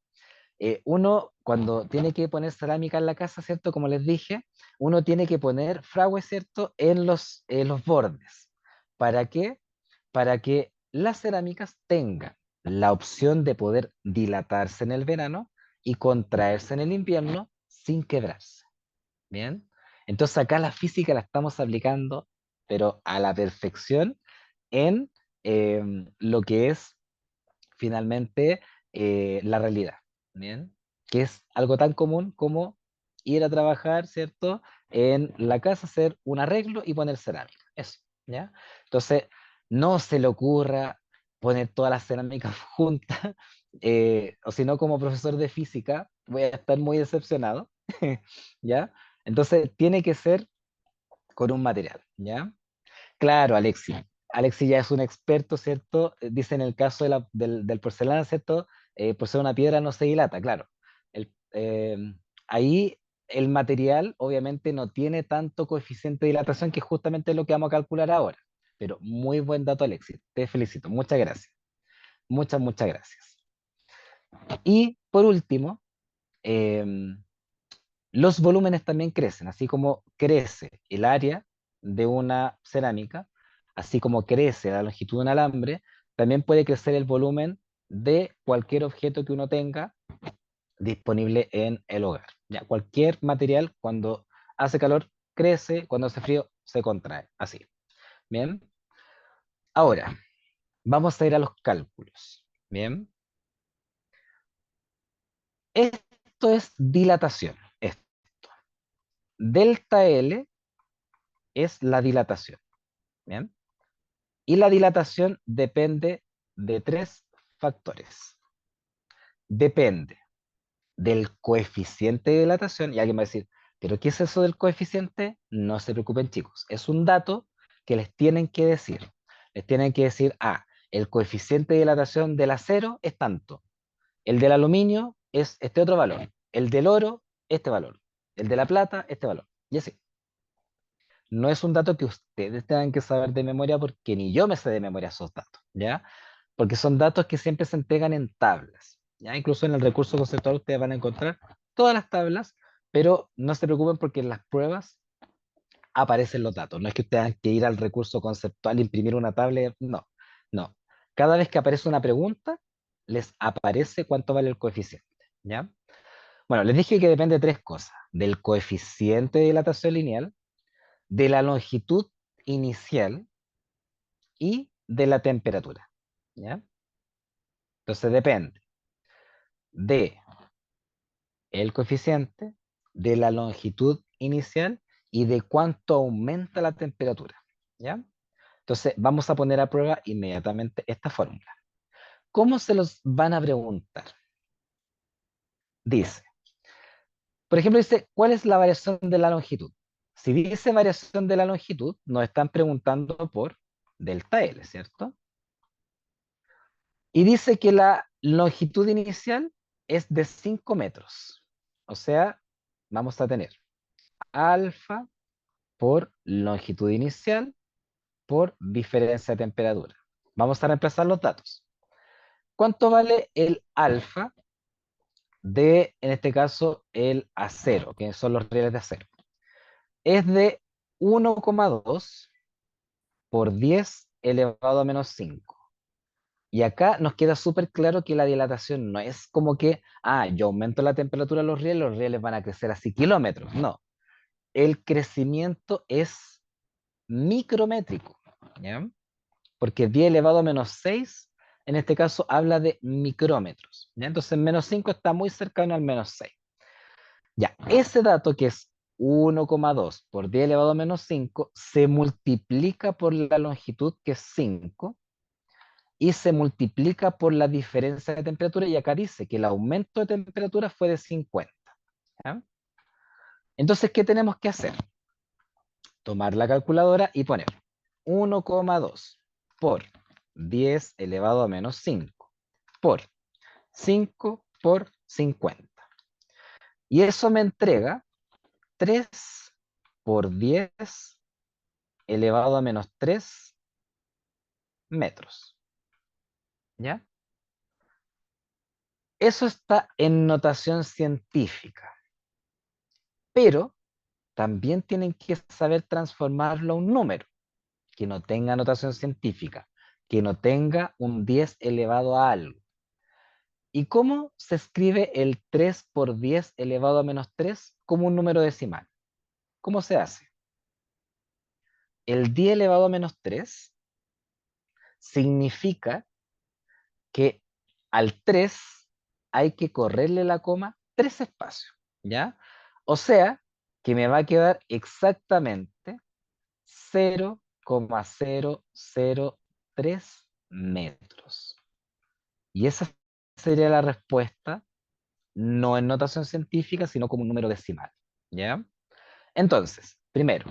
Uno, cuando tiene que poner cerámica en la casa, ¿cierto? Como les dije, uno tiene que poner fragüe, ¿cierto? En los bordes. ¿Para qué? Para que las cerámicas tengan la opción de poder dilatarse en el verano y contraerse en el invierno sin quebrarse. ¿Bien? Entonces acá la física la estamos aplicando, pero a la perfección en lo que es finalmente la realidad, ¿bien? Que es algo tan común como ir a trabajar, ¿cierto? En la casa, hacer un arreglo y poner cerámica, eso, ¿ya? Entonces, no se le ocurra poner todas las cerámicas juntas, o si no, como profesor de física, voy a estar muy decepcionado, ¿ya? Entonces, tiene que ser con un material, ¿ya? Claro, Alexi. Alexi ya es un experto, ¿cierto? Dice en el caso del porcelana, ¿cierto? Por ser una piedra no se dilata, claro. Ahí el material obviamente no tiene tanto coeficiente de dilatación, que es justamente lo que vamos a calcular ahora. Pero muy buen dato, Alexi. Te felicito. Muchas gracias. Muchas, muchas gracias. Y por último, em, los volúmenes también crecen, así como crece el área de una cerámica, así como crece la longitud de un alambre, también puede crecer el volumen de cualquier objeto que uno tenga disponible en el hogar. Ya, cualquier material cuando hace calor crece, cuando hace frío se contrae, así. Bien, ahora vamos a ir a los cálculos. Bien, esto es dilatación. delta L es la dilatación, ¿bien? Y la dilatación depende de tres factores. Depende del coeficiente de dilatación, y alguien va a decir, ¿pero qué es eso del coeficiente? No se preocupen, chicos, es un dato que les tienen que decir. Les tienen que decir, el coeficiente de dilatación del acero es tanto, el del aluminio es este otro valor, el del oro, este valor, el de la plata, este valor, y así. No es un dato que ustedes tengan que saber de memoria porque ni yo me sé de memoria esos datos, ¿ya? Porque son datos que siempre se entregan en tablas, ¿ya? Incluso en el recurso conceptual ustedes van a encontrar todas las tablas, pero no se preocupen porque en las pruebas aparecen los datos. No es que ustedes tengan que ir al recurso conceptual, imprimir una tabla, no, no. Cada vez que aparece una pregunta, les aparece cuánto vale el coeficiente, ¿ya? Bueno, les dije que depende de tres cosas, del coeficiente de dilatación lineal, de la longitud inicial y de la temperatura, ¿ya? Entonces depende de el coeficiente, de la longitud inicial y de cuánto aumenta la temperatura, ¿ya? Entonces vamos a poner a prueba inmediatamente esta fórmula. ¿Cómo se los van a preguntar? Dice, por ejemplo, dice, ¿cuál es la variación de la longitud? Si dice variación de la longitud, nos están preguntando por delta L, ¿cierto? Y dice que la longitud inicial es de 5 metros. O sea, vamos a tener alfa por longitud inicial por diferencia de temperatura. Vamos a reemplazar los datos. ¿Cuánto vale el alfa de, en este caso, el acero, que son los rieles de acero? Es de 1,2 por 10 elevado a menos 5. Y acá nos queda súper claro que la dilatación no es como que, yo aumento la temperatura de los rieles van a crecer así kilómetros. No, el crecimiento es micrométrico, ¿ya? Porque 10 elevado a menos 6, en este caso, habla de micrómetros, ¿ya? Entonces, menos 5 está muy cercano al menos 6. Ya, ese dato que es 1,2 por 10 elevado a menos 5 se multiplica por la longitud que es 5 y se multiplica por la diferencia de temperatura y acá dice que el aumento de temperatura fue de 50. ¿Ya? Entonces, ¿qué tenemos que hacer? Tomar la calculadora y poner 1,2 por 10 elevado a menos 5 por 5 por 50. Y eso me entrega 3 por 10 elevado a menos 3 metros. ¿Ya? Eso está en notación científica, pero también tienen que saber transformarlo a un número que no tenga notación científica, que no tenga un 10 elevado a algo. ¿Y cómo se escribe el 3 por 10 elevado a menos 3 como un número decimal? ¿Cómo se hace? El 10 elevado a menos 3 significa que al 3 hay que correrle la coma 3 espacios, ¿ya? O sea, que me va a quedar exactamente 0,003 metros. Y esa sería la respuesta, no en notación científica, sino como un número decimal, ¿ya? Entonces, primero,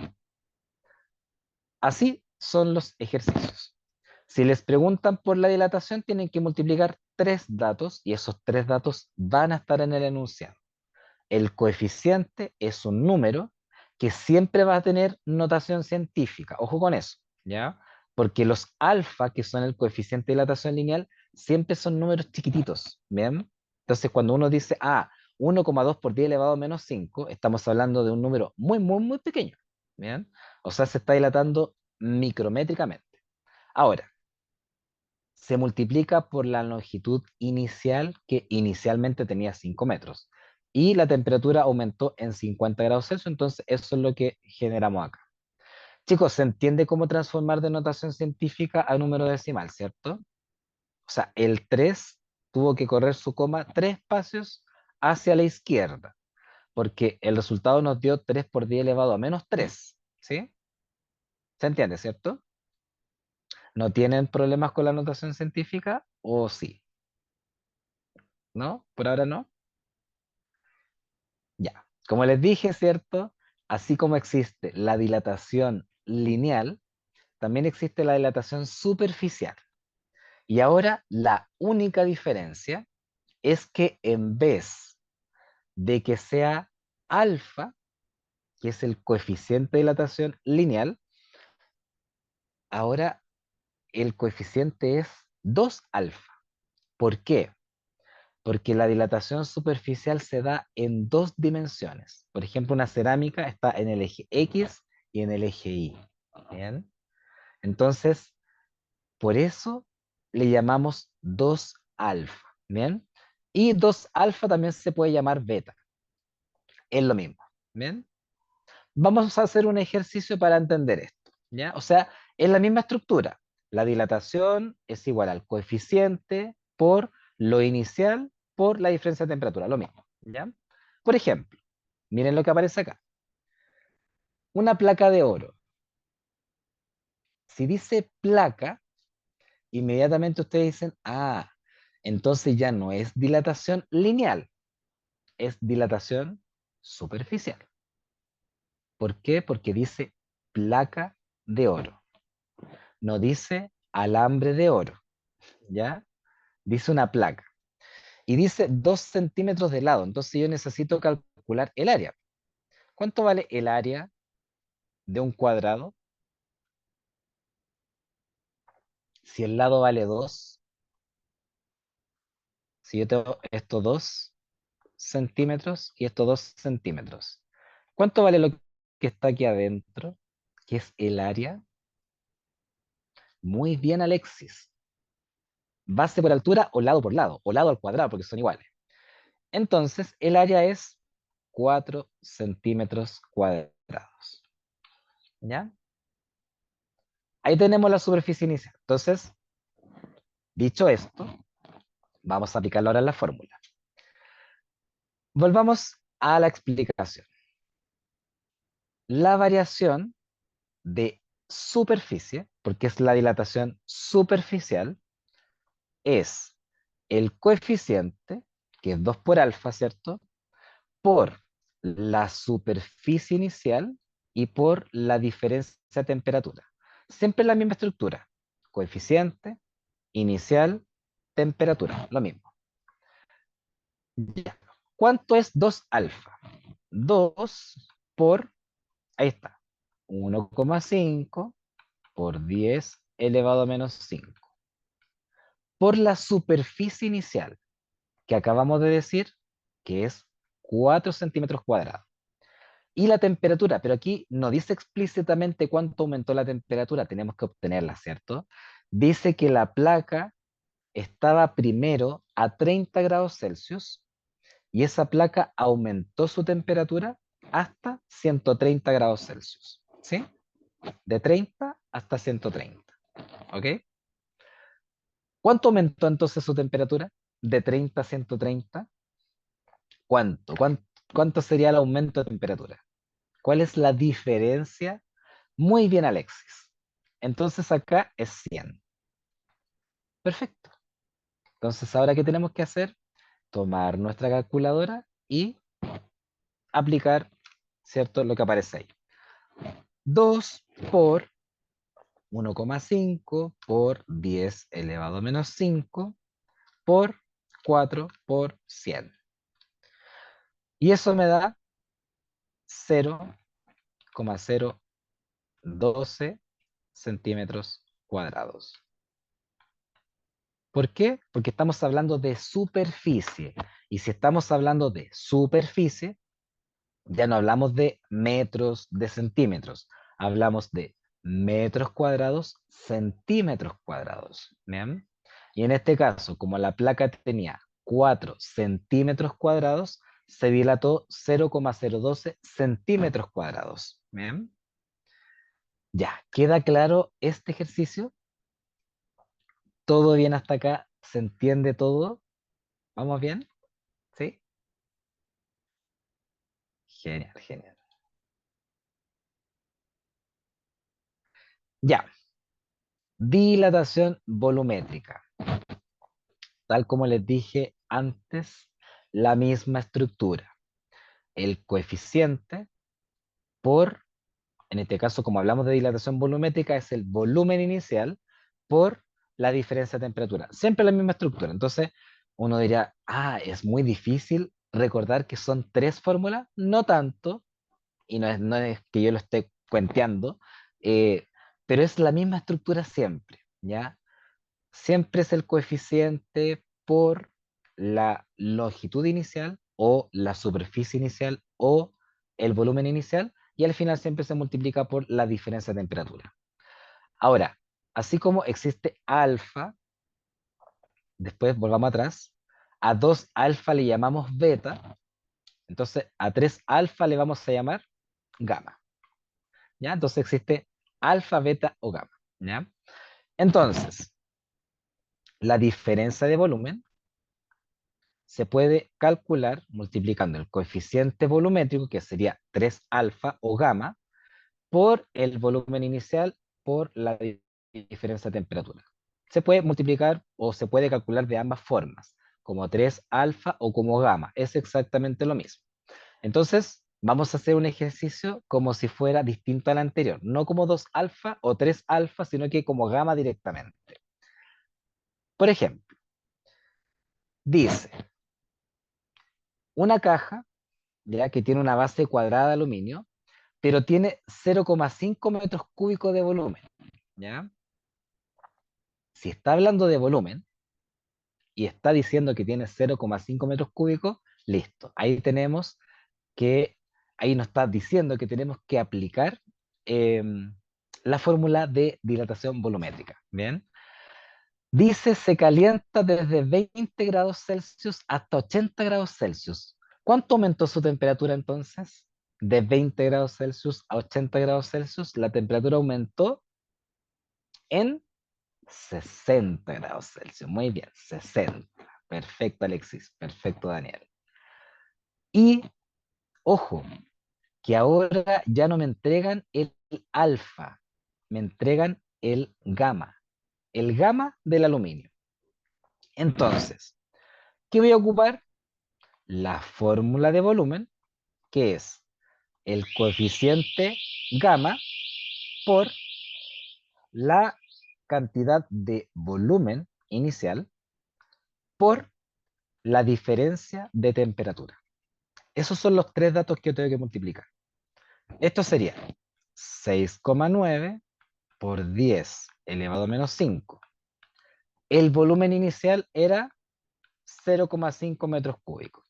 así son los ejercicios. Si les preguntan por la dilatación, tienen que multiplicar tres datos y esos tres datos van a estar en el enunciado. El coeficiente es un número que siempre va a tener notación científica. Ojo con eso, ¿ya? Porque los alfa, que son el coeficiente de dilatación lineal, siempre son números chiquititos, ¿bien? Entonces, cuando uno dice, 1,2 por 10 elevado a menos 5, estamos hablando de un número muy, muy, muy pequeño, ¿bien? O sea, se está dilatando micrométricamente. Ahora, se multiplica por la longitud inicial, que inicialmente tenía 5 metros. Y la temperatura aumentó en 50 grados Celsius, entonces eso es lo que generamos acá. Chicos, ¿se entiende cómo transformar de notación científica a número decimal, cierto? O sea, el 3 tuvo que correr su coma 3 espacios hacia la izquierda. porque el resultado nos dio 3 por 10 elevado a menos 3, ¿sí? ¿Se entiende, cierto? ¿No tienen problemas con la notación científica o sí? ¿No? ¿Por ahora no? Ya. Como les dije, ¿cierto? Así como existe la dilatación lineal, también existe la dilatación superficial. Y ahora la única diferencia es que en vez de que sea alfa, que es el coeficiente de dilatación lineal, ahora el coeficiente es 2 alfa. ¿Por qué? Porque la dilatación superficial se da en dos dimensiones. Por ejemplo, una cerámica está en el eje X y en el eje Y. ¿Bien? Entonces, por eso le llamamos 2 alfa. ¿Bien? Y 2 alfa también se puede llamar beta. Es lo mismo. ¿Bien? Vamos a hacer un ejercicio para entender esto, ¿ya? O sea, es la misma estructura. La dilatación es igual al coeficiente por lo inicial por la diferencia de temperatura, lo mismo, ¿ya? Por ejemplo, miren lo que aparece acá. Una placa de oro. Si dice placa, inmediatamente ustedes dicen, ah, entonces ya no es dilatación lineal, es dilatación superficial. ¿Por qué? Porque dice placa de oro. No dice alambre de oro, ¿ya? Dice una placa. Y dice 2 centímetros de lado, entonces yo necesito calcular el área. ¿Cuánto vale el área de un cuadrado? Si el lado vale 2, si yo tengo estos 2 centímetros y estos 2 centímetros, ¿cuánto vale lo que está aquí adentro? ¿Qué es el área? Muy bien, Alexis. Base por altura o lado por lado, o lado al cuadrado, porque son iguales. Entonces, el área es 4 centímetros cuadrados. ¿Ya? Ahí tenemos la superficie inicial. Entonces, dicho esto, vamos a aplicarlo ahora en la fórmula. Volvamos a la explicación. La variación de superficie, porque es la dilatación superficial, es el coeficiente, que es 2 por alfa, ¿cierto? Por la superficie inicial y por la diferencia de temperatura. Siempre la misma estructura. Coeficiente, inicial, temperatura. Lo mismo. Ya. ¿Cuánto es 2 alfa? 2 por, ahí está, 1,5 por 10 elevado a menos 5. Por la superficie inicial, que acabamos de decir que es 4 centímetros cuadrados. Y la temperatura, pero aquí no dice explícitamente cuánto aumentó la temperatura, tenemos que obtenerla, ¿cierto? Dice que la placa estaba primero a 30 grados Celsius y esa placa aumentó su temperatura hasta 130 grados Celsius, ¿sí? De 30 hasta 130, ¿ok? ¿Cuánto aumentó entonces su temperatura? De 30 a 130. ¿Cuánto? ¿Cuánto sería el aumento de temperatura? ¿Cuál es la diferencia? Muy bien, Alexis. Entonces acá es 100. Perfecto. Entonces, ¿ahora qué tenemos que hacer? Tomar nuestra calculadora y aplicar, ¿cierto? Lo que aparece ahí. 2 por 1,5 por 10 elevado a menos 5 por 4 por 100. Y eso me da 0,012 centímetros cuadrados. ¿Por qué? Porque estamos hablando de superficie. Y si estamos hablando de superficie, ya no hablamos de metros, de centímetros. Hablamos de metros cuadrados, centímetros cuadrados. ¿Bien? Y en este caso, como la placa tenía 4 centímetros cuadrados, se dilató 0,012 centímetros cuadrados. ¿Bien? Ya, ¿queda claro este ejercicio? ¿Todo bien hasta acá? ¿Se entiende todo? ¿Vamos bien? ¿Sí? Genial, genial. Ya, dilatación volumétrica. Tal como les dije antes, la misma estructura. El coeficiente por, en este caso, como hablamos de dilatación volumétrica, es el volumen inicial por la diferencia de temperatura. Siempre la misma estructura. Entonces, uno diría, es muy difícil recordar que son tres fórmulas. No tanto, y no es que yo lo esté cuenteando, pero es la misma estructura siempre, ¿ya? Siempre es el coeficiente por la longitud inicial o la superficie inicial o el volumen inicial y al final siempre se multiplica por la diferencia de temperatura. Ahora, así como existe alfa, después volvamos atrás, a 2 alfa le llamamos beta, entonces a 3 alfa le vamos a llamar gamma, ¿ya? Entonces existe alfa, beta o gamma, ¿ya? Entonces, la diferencia de volumen se puede calcular multiplicando el coeficiente volumétrico, que sería 3 alfa o gamma, por el volumen inicial por la diferencia de temperatura. Se puede multiplicar o se puede calcular de ambas formas, como 3 alfa o como gamma. Es exactamente lo mismo. Entonces, vamos a hacer un ejercicio como si fuera distinto al anterior, no como 2 alfa o 3 alfa, sino que como gamma directamente. Por ejemplo, dice, una caja, ya que tiene una base cuadrada de aluminio, pero tiene 0,5 metros cúbicos de volumen, ¿ya? Si está hablando de volumen y está diciendo que tiene 0,5 metros cúbicos, listo. Ahí nos está diciendo que tenemos que aplicar eh, la fórmula de dilatación volumétrica, ¿bien? Dice, se calienta desde 20 grados Celsius hasta 80 grados Celsius. ¿Cuánto aumentó su temperatura entonces? De 20 grados Celsius a 80 grados Celsius, la temperatura aumentó en 60 grados Celsius. Muy bien, 60. Perfecto, Alexis. Perfecto, Daniel. Y, ojo, que ahora ya no me entregan el alfa, me entregan el gamma del aluminio. Entonces, ¿qué voy a ocupar? La fórmula de volumen, que es el coeficiente gamma por la cantidad de volumen inicial por la diferencia de temperatura. Esos son los tres datos que yo tengo que multiplicar. Esto sería 6,9 por 10 elevado a menos 5. El volumen inicial era 0,5 metros cúbicos.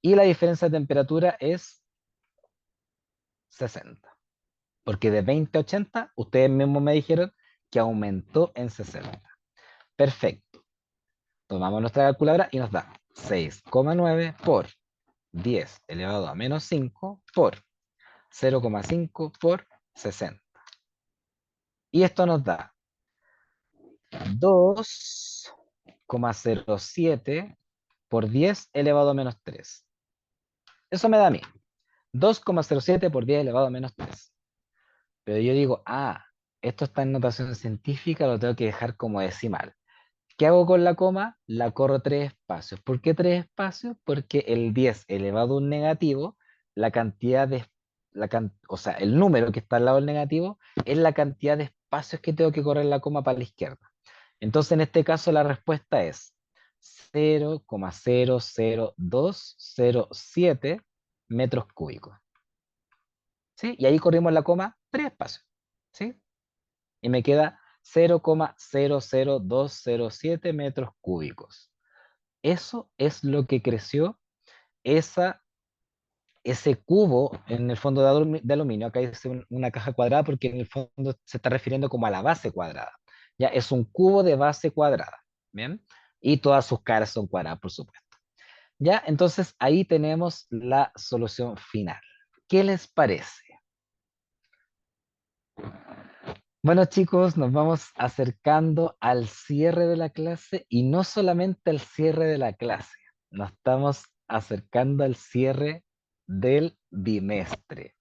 Y la diferencia de temperatura es 60. Porque de 20 a 80, ustedes mismos me dijeron que aumentó en 60. Perfecto. Tomamos nuestra calculadora y nos da 6,9 por 10 elevado a menos 5 por 0,5 por 60. Y esto nos da 2,07 por 10 elevado a menos 3. Eso me da a mí. 2,07 por 10 elevado a menos 3. Pero yo digo, esto está en notación científica, lo tengo que dejar como decimal. ¿Qué hago con la coma? La corro 3 espacios. ¿Por qué 3 espacios? Porque el 10 elevado a un negativo, la cantidad de, o sea, el número que está al lado del negativo es la cantidad de espacios que tengo que correr la coma para la izquierda. Entonces, en este caso, la respuesta es 0,00207 metros cúbicos. ¿Sí? Y ahí corrimos la coma 3 espacios. ¿Sí? Y me queda 0,000207 metros cúbicos. Eso es lo que creció ese cubo en el fondo de aluminio. Acá dice una caja cuadrada porque en el fondo se está refiriendo como a la base cuadrada. Ya es un cubo de base cuadrada. ¿Bien? Y todas sus caras son cuadradas, por supuesto. Ya, entonces ahí tenemos la solución final. ¿Qué les parece? Bueno, chicos, nos vamos acercando al cierre de la clase y no solamente al cierre de la clase, nos estamos acercando al cierre del bimestre.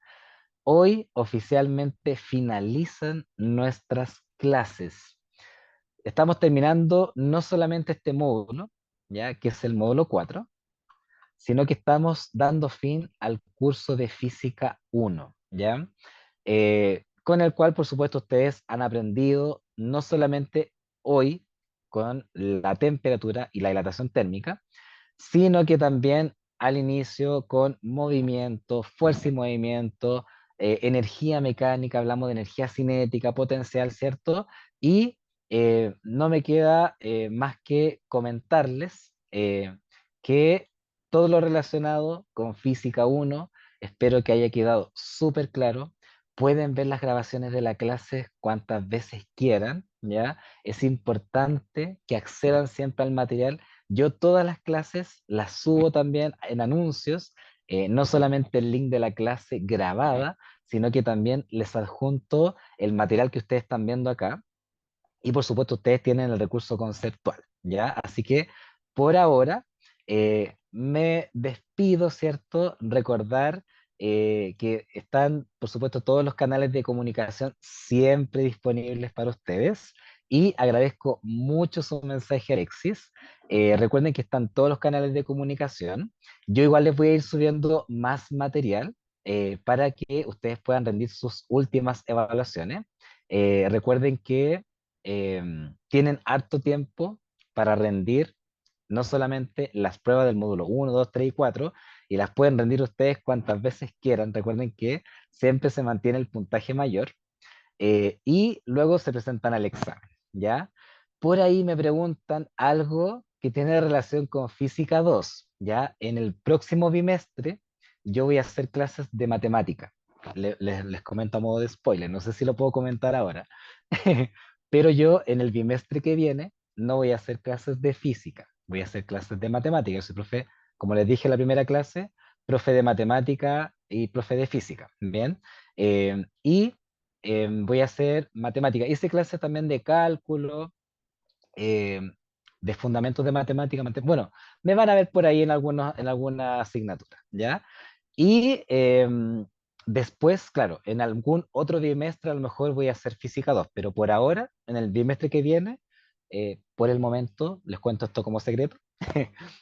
Hoy oficialmente finalizan nuestras clases. Estamos terminando no solamente este módulo, ya que es el módulo 4, sino que estamos dando fin al curso de Física 1, ¿ya? Con el cual, por supuesto, ustedes han aprendido no solamente hoy con la temperatura y la dilatación térmica, sino que también al inicio con movimiento, fuerza y movimiento, energía mecánica, hablamos de energía cinética, potencial, ¿cierto? Y no me queda más que comentarles que todo lo relacionado con Física 1, espero que haya quedado súper claro. Pueden ver las grabaciones de la clase cuantas veces quieran, ¿ya? Es importante que accedan siempre al material. Yo todas las clases las subo también en anuncios, no solamente el link de la clase grabada, sino que también les adjunto el material que ustedes están viendo acá. Y por supuesto ustedes tienen el recurso conceptual, ¿ya? Así que por ahora me despido, ¿cierto? Recordar que están, por supuesto, todos los canales de comunicación siempre disponibles para ustedes. Y agradezco mucho su mensaje, Alexis. Recuerden que están todos los canales de comunicación. Yo igual les voy a ir subiendo más material para que ustedes puedan rendir sus últimas evaluaciones. Recuerden que tienen harto tiempo para rendir no solamente las pruebas del módulo 1, 2, 3 y 4, y las pueden rendir ustedes cuantas veces quieran. Recuerden que siempre se mantiene el puntaje mayor y luego se presentan al examen, ¿ya? Por ahí me preguntan algo que tiene relación con física 2, ¿ya? En el próximo bimestre yo voy a hacer clases de matemática. Les comento a modo de spoiler, no sé si lo puedo comentar ahora, pero yo en el bimestre que viene no voy a hacer clases de física, voy a hacer clases de matemática. Yo soy profe, como les dije en la primera clase, profe de matemática y profe de física, ¿bien? Y voy a hacer matemática. Hice clases también de cálculo, eh, de fundamentos de matemática. Bueno, me van a ver por ahí en alguna asignatura, ¿ya? Y después, claro, en algún otro bimestre a lo mejor voy a hacer física 2, pero por ahora, en el bimestre que viene, por el momento, les cuento esto como secreto,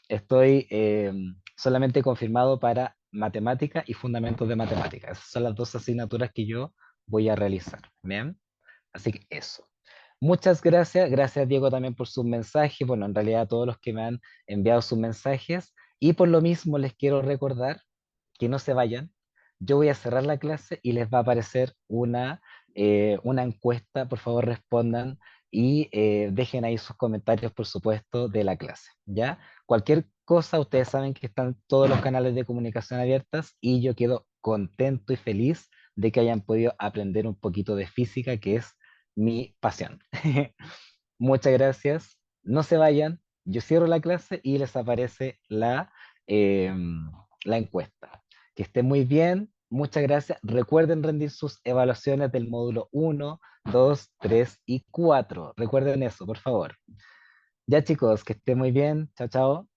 estoy solamente confirmado para matemática y fundamentos de matemática. Esas son las dos asignaturas que yo voy a realizar. Bien, así que eso. Muchas gracias. Gracias, Diego, también por sus mensajes. Bueno, en realidad a todos los que me han enviado sus mensajes. Y por lo mismo les quiero recordar que no se vayan. Yo voy a cerrar la clase y les va a aparecer una encuesta. Por favor, respondan y dejen ahí sus comentarios, por supuesto, de la clase. ¿Ya? Cualquier cosa, ustedes saben que están todos los canales de comunicación abiertas y yo quedo contento y feliz de que hayan podido aprender un poquito de física, que es mi pasión. Muchas gracias. No se vayan. Yo cierro la clase y les aparece eh, la encuesta. Que estén muy bien. Muchas gracias. Recuerden rendir sus evaluaciones del módulo 1, 2, 3 y 4. Recuerden eso, por favor. Ya chicos, que estén muy bien. Chao, chao.